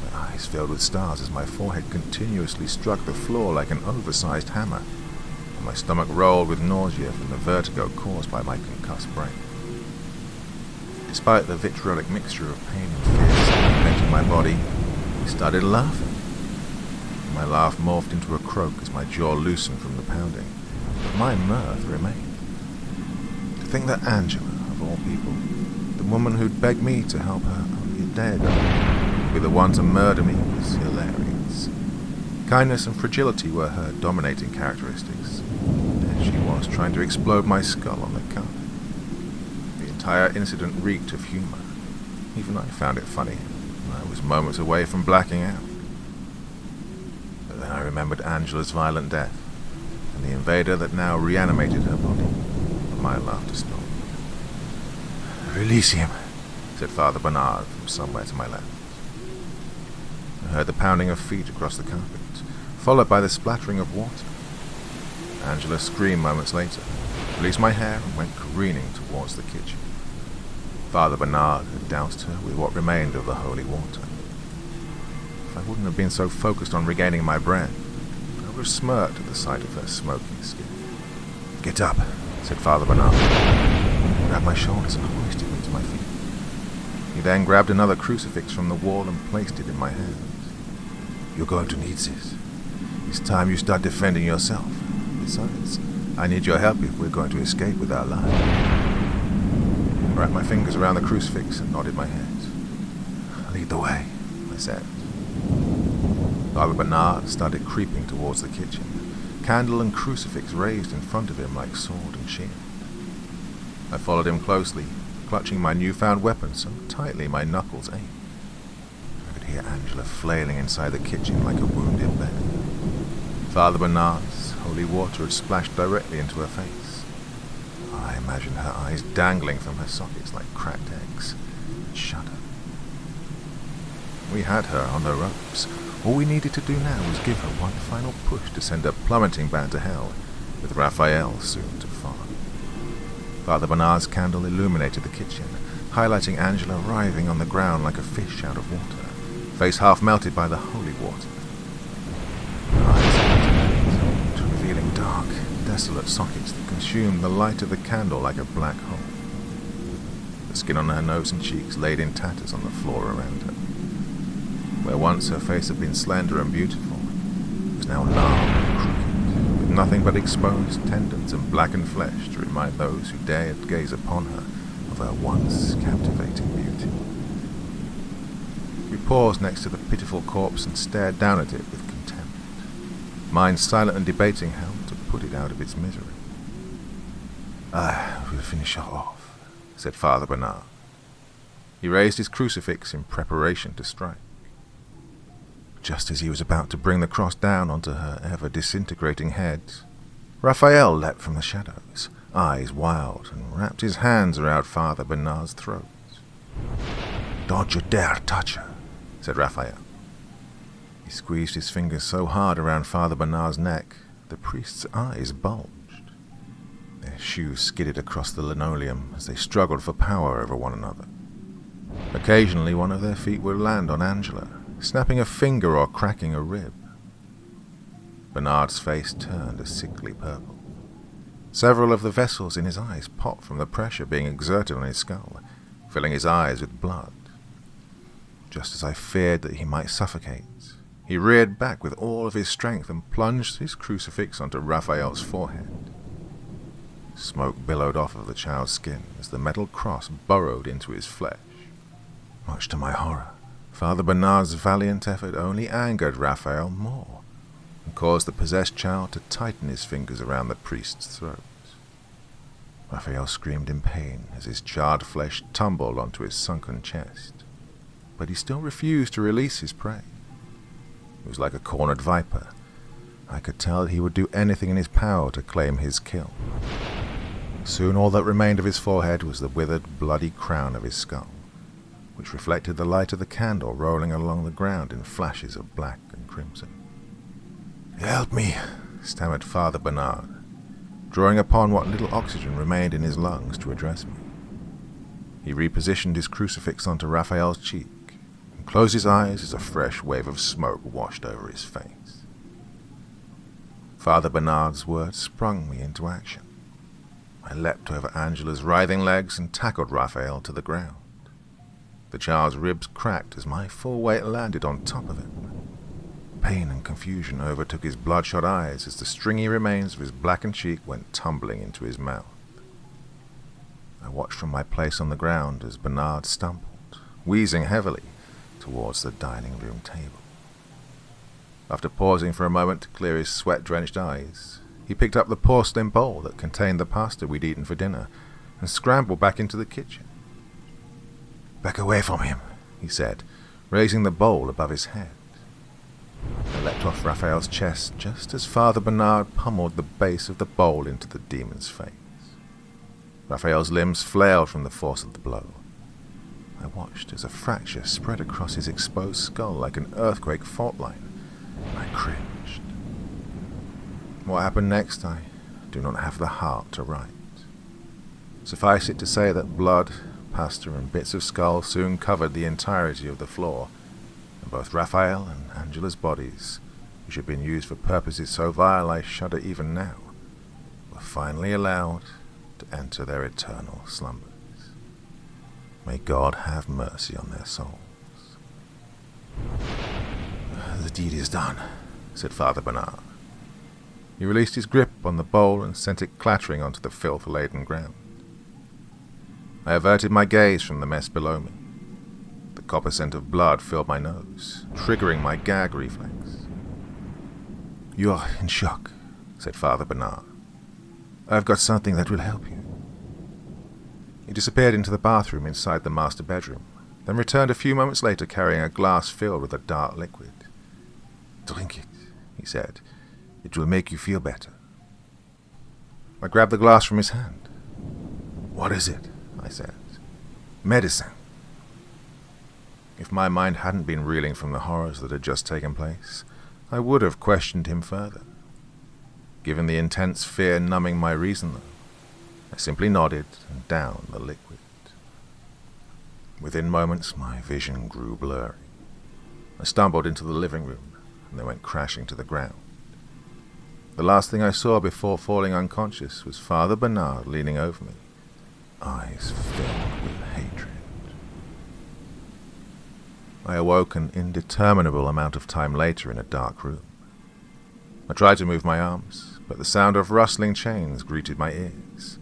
Speaker 1: My eyes filled with stars as my forehead continuously struck the floor like an oversized hammer, and my stomach rolled with nausea from the vertigo caused by my concussed brain. Despite the vitriolic mixture of pain and fear circulating my body, I started laughing. My laugh morphed into a croak as my jaw loosened from the pounding, but my mirth remained. To think that Angela, of all people, the woman who'd begged me to help her only a day ago, would be the one to murder me was hilarious. Kindness and fragility were her dominating characteristics. There she was, trying to explode my skull on the carpet. The entire incident reeked of humor. Even I found it funny, and I was moments away from blacking out. Then I remembered Angela's violent death, and the invader that now reanimated her body. My laughter stopped. "Release him," said Father Bernard from somewhere to my left. I heard the pounding of feet across the carpet, followed by the splattering of water. Angela screamed moments later, released my hair, and went careening towards the kitchen. Father Bernard had doused her with what remained of the holy water. If I wouldn't have been so focused on regaining my breath, I would have smirked at the sight of her smoking skin. "Get up," said Father Bernard. He grabbed my shoulders and hoisted me to my feet. He then grabbed another crucifix from the wall and placed it in my hands. "You're going to need this. It's time you start defending yourself. Besides, I need your help if we're going to escape with our lives." I wrapped my fingers around the crucifix and nodded my head. "Lead the way," I said. Father Bernard started creeping towards the kitchen, candle and crucifix raised in front of him like sword and shield. I followed him closely, clutching my newfound weapon so tightly my knuckles ached. I could hear Angela flailing inside the kitchen like a wounded bear. Father Bernard's holy water had splashed directly into her face. I imagined her eyes dangling from her sockets like cracked eggs, and shuddered. We had her on the ropes. All we needed to do now was give her one final push to send her plummeting back to hell, with Raphael soon to follow. Father Bernard's candle illuminated the kitchen, highlighting Angela writhing on the ground like a fish out of water, face half melted by the holy water. Her eyes opened, revealing dark, desolate sockets that consumed the light of the candle like a black hole. The skin on her nose and cheeks laid in tatters on the floor around her. Where once her face had been slender and beautiful, it was now gnarled and crooked, with nothing but exposed tendons and blackened flesh to remind those who dared gaze upon her of her once captivating beauty. We paused next to the pitiful corpse and stared down at it with contempt, minds silent and debating how to put it out of its misery. "We'll finish her off," said Father Bernard. He raised his crucifix in preparation to strike. Just as he was about to bring the cross down onto her ever-disintegrating head, Raphael leapt from the shadows, eyes wild, and wrapped his hands around Father Bernard's throat. "Don't you dare touch her," said Raphael. He squeezed his fingers so hard around Father Bernard's neck, the priest's eyes bulged. Their shoes skidded across the linoleum as they struggled for power over one another. Occasionally one of their feet would land on Angela, snapping a finger or cracking a rib. Bernard's face turned a sickly purple. Several of the vessels in his eyes popped from the pressure being exerted on his skull, filling his eyes with blood. Just as I feared that he might suffocate, he reared back with all of his strength and plunged his crucifix onto Raphael's forehead. Smoke billowed off of the child's skin as the metal cross burrowed into his flesh. Much to my horror, Father Bernard's valiant effort only angered Raphael more, and caused the possessed child to tighten his fingers around the priest's throat. Raphael screamed in pain as his charred flesh tumbled onto his sunken chest, but he still refused to release his prey. He was like a cornered viper. I could tell that he would do anything in his power to claim his kill. Soon all that remained of his forehead was the withered, bloody crown of his skull, which reflected the light of the candle rolling along the ground in flashes of black and crimson. "Help me," stammered Father Bernard, drawing upon what little oxygen remained in his lungs to address me. He repositioned his crucifix onto Raphael's cheek and closed his eyes as a fresh wave of smoke washed over his face. Father Bernard's words sprung me into action. I leapt over Angela's writhing legs and tackled Raphael to the ground. The child's ribs cracked as my full weight landed on top of him. Pain and confusion overtook his bloodshot eyes as the stringy remains of his blackened cheek went tumbling into his mouth. I watched from my place on the ground as Bernard stumbled, wheezing heavily, towards the dining room table. After pausing for a moment to clear his sweat-drenched eyes, he picked up the porcelain bowl that contained the pasta we'd eaten for dinner and scrambled back into the kitchen. "Back away from him," he said, raising the bowl above his head. I leapt off Raphael's chest just as Father Bernard pummeled the base of the bowl into the demon's face. Raphael's limbs flailed from the force of the blow. I watched as a fracture spread across his exposed skull like an earthquake fault line. I cringed. What happened next, I do not have the heart to write. Suffice it to say that blood, pasta, and bits of skull soon covered the entirety of the floor, and both Raphael and Angela's bodies, which had been used for purposes so vile I shudder even now, were finally allowed to enter their eternal slumbers. May God have mercy on their souls. The deed is done, said Father Bernard. He released his grip on the bowl and sent it clattering onto the filth-laden ground. I averted my gaze from the mess below me. The copper scent of blood filled my nose, triggering my gag reflex. "You are in shock," said Father Bernard. "I've got something that will help you." He disappeared into the bathroom inside the master bedroom, then returned a few moments later carrying a glass filled with a dark liquid. "Drink it," he said. "It will make you feel better." I grabbed the glass from his hand. "What is it?" I said. "Medicine." If my mind hadn't been reeling from the horrors that had just taken place, I would have questioned him further. Given the intense fear numbing my reason, though, I simply nodded and downed the liquid. Within moments, my vision grew blurry. I stumbled into the living room, and then went crashing to the ground. The last thing I saw before falling unconscious was Father Bernard leaning over me, eyes filled with hatred. I awoke an indeterminable amount of time later in a dark room. I tried to move my arms, but the sound of rustling chains greeted my ears.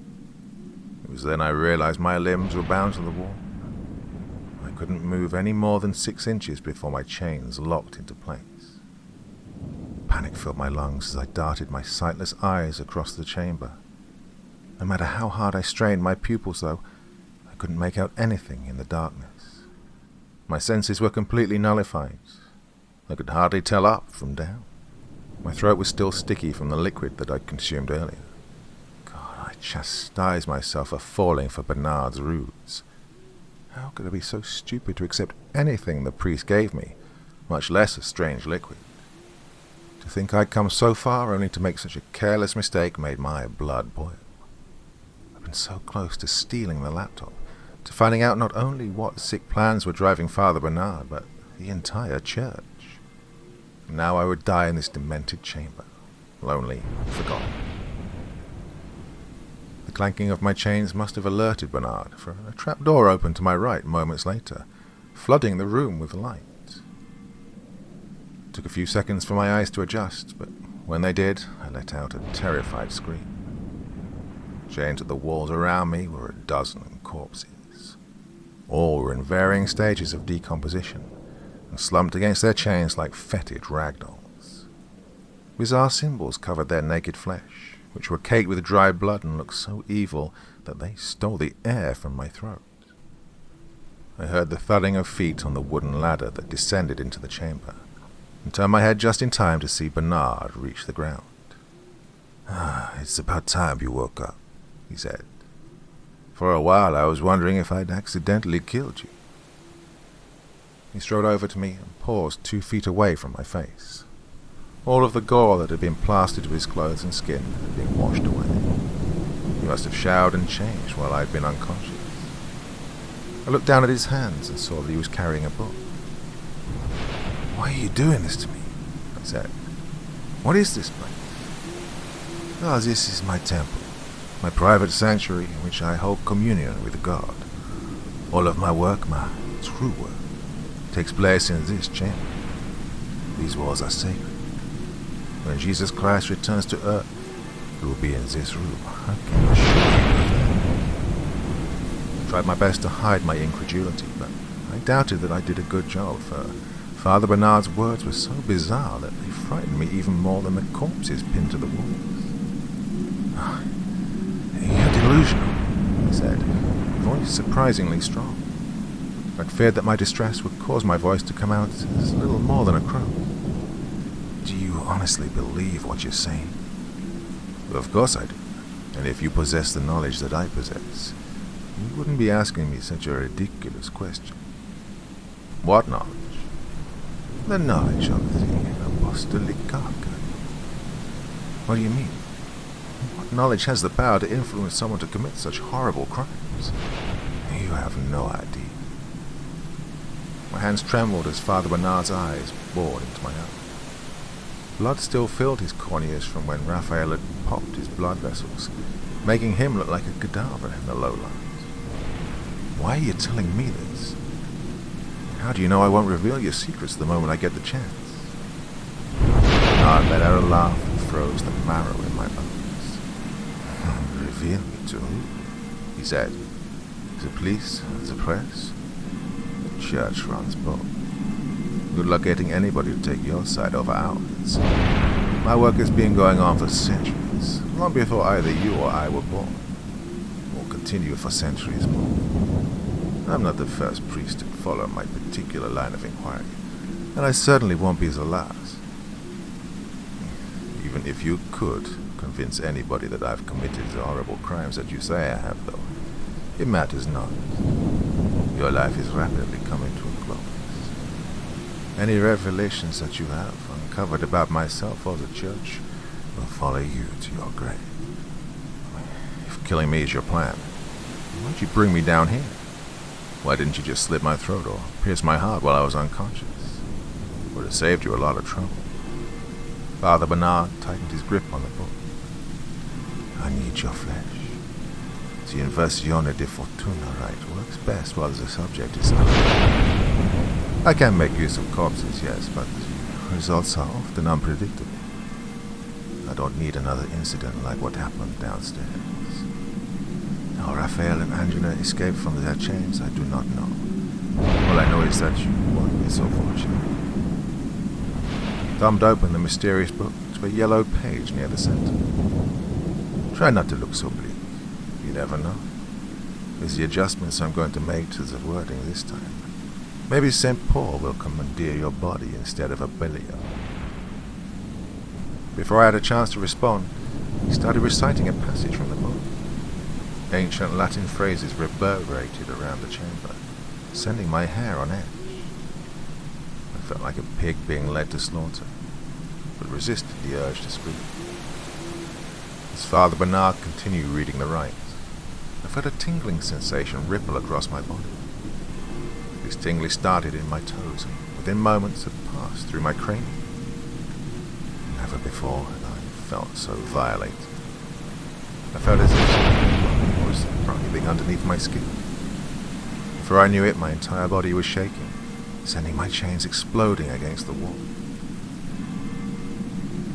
Speaker 1: It was then I realized my limbs were bound to the wall. I couldn't move any more than 6 inches before my chains locked into place. Panic filled my lungs as I darted my sightless eyes across the chamber. No matter how hard I strained my pupils, though, I couldn't make out anything in the darkness. My senses were completely nullified. I could hardly tell up from down. My throat was still sticky from the liquid that I'd consumed earlier. God, I chastised myself for falling for Bernard's ruse. How could I be so stupid to accept anything the priest gave me, much less a strange liquid? To think I'd come so far only to make such a careless mistake made my blood boil. I'd been so close to stealing the laptop, to finding out not only what sick plans were driving Father Bernard, but the entire church. Now I would die in this demented chamber, lonely and forgotten. The clanking of my chains must have alerted Bernard, for a trapdoor opened to my right moments later, flooding the room with light. It took a few seconds for my eyes to adjust, but when they did, I let out a terrified scream. Chained to the walls around me were a dozen corpses. All were in varying stages of decomposition, and slumped against their chains like fetid ragdolls. Bizarre symbols covered their naked flesh, which were caked with dried blood and looked so evil that they stole the air from my throat. I heard the thudding of feet on the wooden ladder that descended into the chamber, and turned my head just in time to see Bernard reach the ground. It's about time you woke up," he said. "For a while I was wondering if I'd accidentally killed you." He strode over to me and paused 2 feet away from my face. All of the gore that had been plastered to his clothes and skin had been washed away. He must have showered and changed while I had been unconscious. I looked down at his hands and saw that he was carrying a book. "Why are you doing this to me?" I said. "What is this place?" "Oh, this is my temple, my private sanctuary in which I hold communion with God. All of my work, my true work, takes place in this chamber. These walls are sacred. When Jesus Christ returns to earth, he will be in this room. I can assure you of that." I tried my best to hide my incredulity, but I doubted that I did a good job, for Father Bernard's words were so bizarre that they frightened me even more than the corpses pinned to the walls. "You're delusional," he said, voice surprisingly strong. I'd feared that my distress would cause my voice to come out as little more than a croak. Do you honestly believe what you're saying? Of course I do. And if you possess the knowledge that I possess, you wouldn't be asking me such a ridiculous question. What knowledge? The knowledge of the apostolic cargo. What do you mean? What knowledge has the power to influence someone to commit such horrible crimes? You have no idea. My hands trembled as Father Bernard's eyes bored into my own. Blood still filled his corneas from when Raphael had popped his blood vessels, making him look like a cadaver in the lowlands. Why are you telling me this? How do you know I won't reveal your secrets the moment I get the chance? Bernard let out a laugh that froze the marrow in my bones. Reveal me to who? He said. The police? The press? The church runs both. Good luck getting anybody to take your side over ours. My work has been going on for centuries, long before either you or I were born. Will continue for centuries more. I'm not the first priest to follow my particular line of inquiry, and I certainly won't be the last. Even if you could convince anybody that I've committed the horrible crimes that you say I have, though, it matters not. Your life is rapidly coming to a close. Any revelations that you have uncovered about myself or the church will follow you to your grave. If killing me is your plan, why'd you bring me down here? Why didn't you just slit my throat or pierce my heart while I was unconscious? Would have saved you a lot of trouble. Father Bernard tightened his grip on the book. I need your flesh. The inversione di fortuna rite works best while the subject is still alive. I can make use of corpses, yes, but results are often unpredictable. I don't need another incident like what happened downstairs. How Raphael and Angela escaped from their chains, I do not know. All I know is that you won't be so fortunate. He thumbed open the mysterious book to a yellow page near the center. Try not to look so bleak. You never know. With the adjustments I'm going to make to the wording this time, maybe St. Paul will commandeer your body instead of a Belial. Before I had a chance to respond, he started reciting a passage from the book. Ancient Latin phrases reverberated around the chamber, sending my hair on edge. I felt like a pig being led to slaughter, but resisted the urge to scream. As Father Bernard continued reading the rites, I felt a tingling sensation ripple across my body. This tingling started in my toes and within moments had passed through my cranium. Never before had I felt so violated. I felt as if something was writhing underneath my skin. Before I knew it, my entire body was shaking, sending my chains exploding against the wall.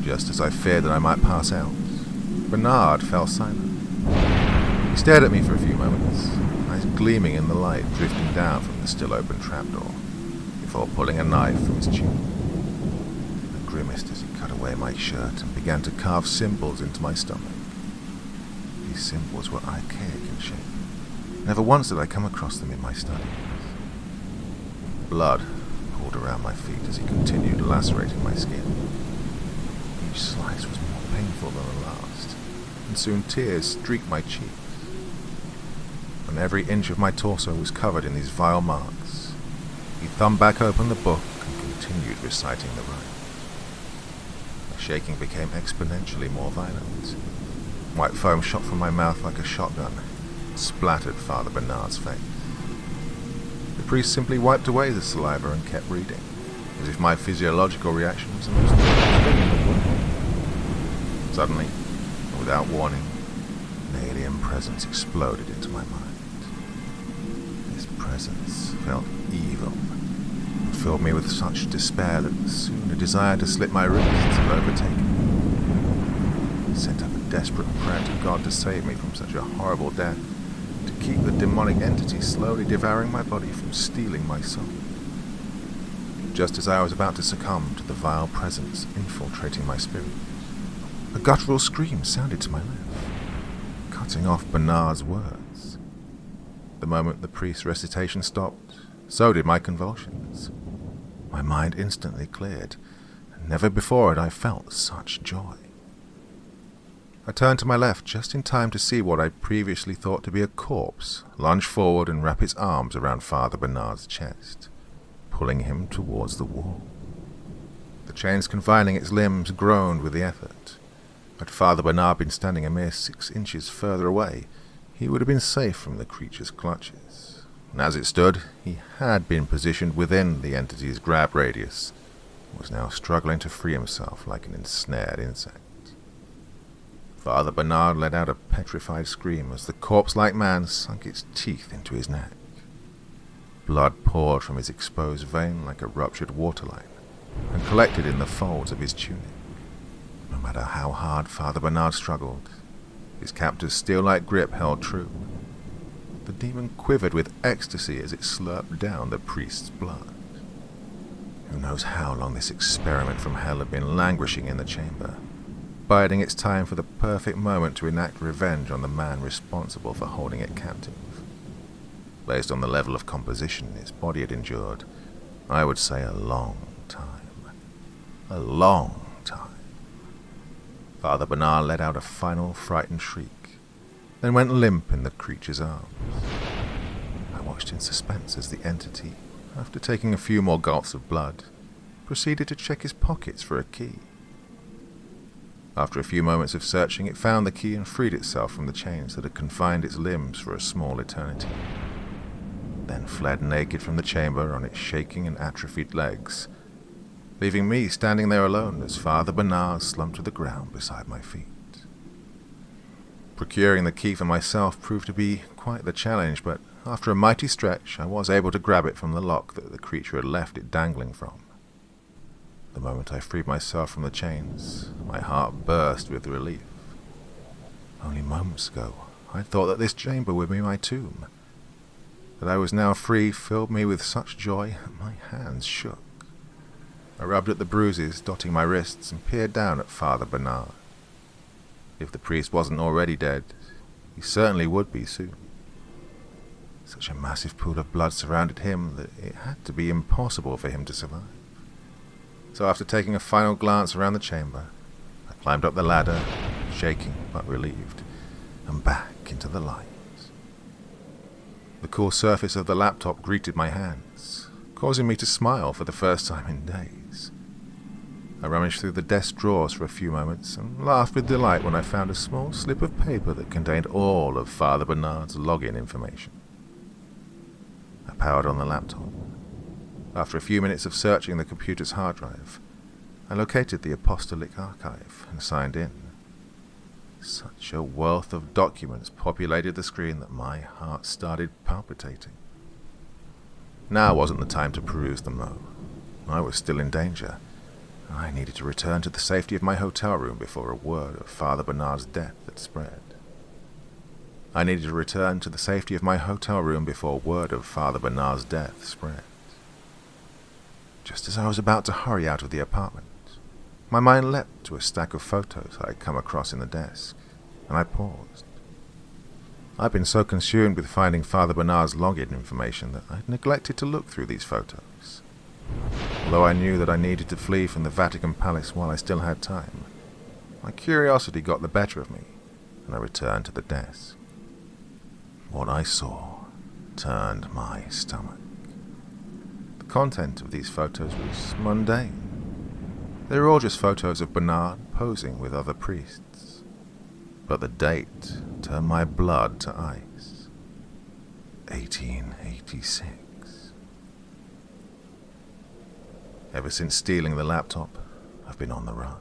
Speaker 1: Just as I feared that I might pass out, Bernard fell silent. He stared at me for a few moments, eyes gleaming in the light drifting down from the still open trapdoor, before pulling a knife from his chin. I grimaced as he cut away my shirt and began to carve symbols into my stomach. These symbols were archaic in shape. Never once did I come across them in my studies. Blood poured around my feet as he continued lacerating my skin. Each slice was more painful than the last, and soon tears streaked my cheeks. When every inch of my torso was covered in these vile marks, he thumbed back open the book and continued reciting the rite. My shaking became exponentially more violent. White foam shot from my mouth like a shotgun and splattered Father Bernard's face. The priest simply wiped away the saliva and kept reading, as if my physiological reaction was the most natural thing in the world. Suddenly, and without warning, an alien presence exploded into my mind. This presence felt evil and filled me with such despair that soon a desire to slit my wrists had overtaken me. I sent up a desperate prayer to God to save me from such a horrible death, to keep the demonic entity slowly devouring my body from stealing my soul. Just as I was about to succumb to the vile presence infiltrating my spirit, a guttural scream sounded to my left, cutting off Bernard's words. The moment the priest's recitation stopped, so did my convulsions. My mind instantly cleared, and Never before had I felt such joy. I turned to my left just in time to see what I previously thought to be a corpse lunge forward and wrap its arms around Father Bernard's chest, pulling him towards the wall. The chains confining its limbs groaned with the effort. Had Father Bernard been standing a mere 6 inches further away, he would have been safe from the creature's clutches. And as it stood, he had been positioned within the entity's grab radius, and was now struggling to free himself like an ensnared insect. Father Bernard let out a petrified scream as the corpse-like man sunk its teeth into his neck. Blood poured from his exposed vein like a ruptured waterline and collected in the folds of his tunic. No matter how hard Father Bernard struggled, his captor's steel-like grip held true. The demon quivered with ecstasy as it slurped down the priest's blood. Who knows how long this experiment from hell had been languishing in the chamber, biding its time for the perfect moment to enact revenge on the man responsible for holding it captive. Based on the level of composition its body had endured, I would say a long time. A long time. Father Bernard let out a final frightened shriek, then went limp in the creature's arms. I watched in suspense as the entity, after taking a few more gulps of blood, proceeded to check his pockets for a key. After a few moments of searching, it found the key and freed itself from the chains that had confined its limbs for a small eternity, then fled naked from the chamber on its shaking and atrophied legs, leaving me standing there alone as Father Bernard slumped to the ground beside my feet. Procuring the key for myself proved to be quite the challenge, but after a mighty stretch, I was able to grab it from the lock that the creature had left it dangling from. The moment I freed myself from the chains, my heart burst with relief. Only moments ago, I thought that this chamber would be my tomb. That I was now free filled me with such joy that my hands shook. I rubbed at the bruises dotting my wrists and peered down at Father Bernard. If the priest wasn't already dead, he certainly would be soon. Such a massive pool of blood surrounded him that it had to be impossible for him to survive. So after taking a final glance around the chamber, I climbed up the ladder, shaking but relieved, and back into the light. The cool surface of the laptop greeted my hands, causing me to smile for the first time in days. I rummaged through the desk drawers for a few moments and laughed with delight when I found a small slip of paper that contained all of Father Bernard's login information. I powered on the laptop. After a few minutes of searching the computer's hard drive, I located the apostolic archive and signed in. Such a wealth of documents populated the screen that my heart started palpitating. Now wasn't the time to peruse them, though. I was still in danger. I needed to return to the safety of my hotel room before a word of Father Bernard's death had spread. Just as I was about to hurry out of the apartment, my mind leapt to a stack of photos I had come across in the desk, and I paused. I'd been so consumed with finding Father Bernard's login information that I'd neglected to look through these photos. Although I knew that I needed to flee from the Vatican Palace while I still had time, my curiosity got the better of me, and I returned to the desk. What I saw turned my stomach. The content of these photos was mundane. They were all just photos of Bernard posing with other priests. But the date turned my blood to ice. 1886. Ever since stealing the laptop, I've been on the run.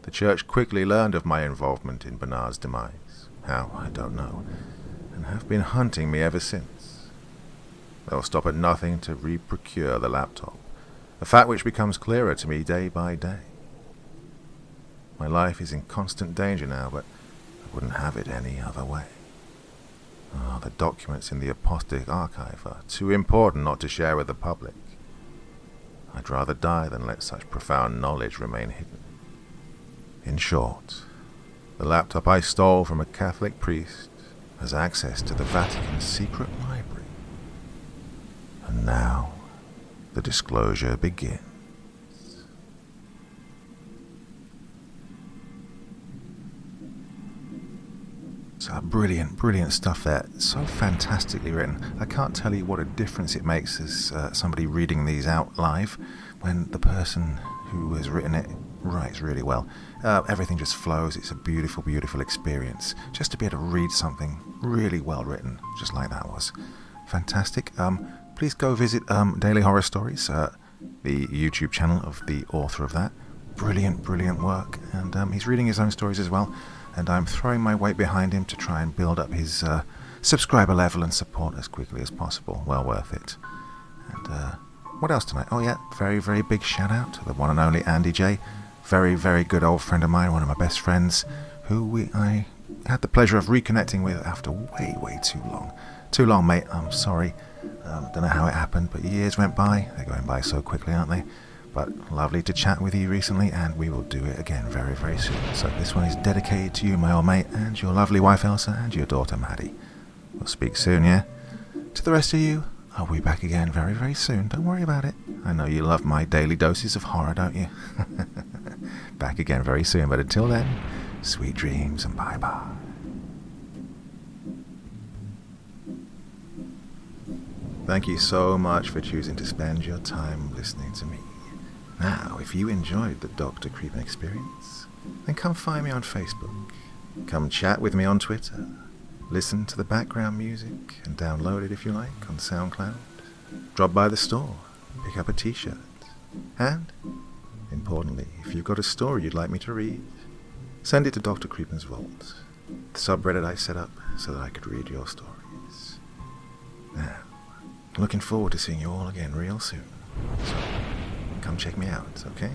Speaker 1: The church quickly learned of my involvement in Bernard's demise. How, I don't know, and have been hunting me ever since. They'll stop at nothing to re-procure the laptop, a fact which becomes clearer to me day by day. My life is in constant danger now, but I wouldn't have it any other way. The documents in the apostolic archive are too important not to share with the public. I'd rather die than let such profound knowledge remain hidden. In short, the laptop I stole from a Catholic priest has access to the Vatican's secret library. And now, the disclosure begins. So brilliant, brilliant stuff there. So fantastically written. I can't tell you what a difference it makes as somebody reading these out live when the person who has written it writes really well. Everything just flows. It's a beautiful, beautiful experience. Just to be able to read something really well written, just like that was. Fantastic. Please go visit Daily Horror Stories, the YouTube channel of the author of that. Brilliant, brilliant work. And he's reading his own stories as well. And I'm throwing my weight behind him to try and build up his subscriber level and support as quickly as possible. Well worth it. And what else tonight? Oh yeah, very, very big shout out to the one and only Andy J. Very, very good old friend of mine, one of my best friends, who I had the pleasure of reconnecting with after way, way too long. Too long, mate. I'm sorry. Don't know how it happened, but years went by. They're going by so quickly, aren't they? But lovely to chat with you recently, and we will do it again very, very soon. So this one is dedicated to you, my old mate, and your lovely wife Elsa, and your daughter Maddie. We'll speak soon, yeah? To the rest of you, I'll be back again very, very soon. Don't worry about it. I know you love my daily doses of horror, don't you? Back again very soon, but until then, sweet dreams and bye-bye. Thank you so much for choosing to spend your time listening to me. Now, if you enjoyed the Dr. Creepin experience, then come find me on Facebook. Come chat with me on Twitter. Listen to the background music and download it if you like on SoundCloud. Drop by the store, pick up a t-shirt. And, importantly, if you've got a story you'd like me to read, send it to Dr. Creepin's Vault, the subreddit I set up so that I could read your stories. Now, looking forward to seeing you all again real soon. So, come check me out, okay?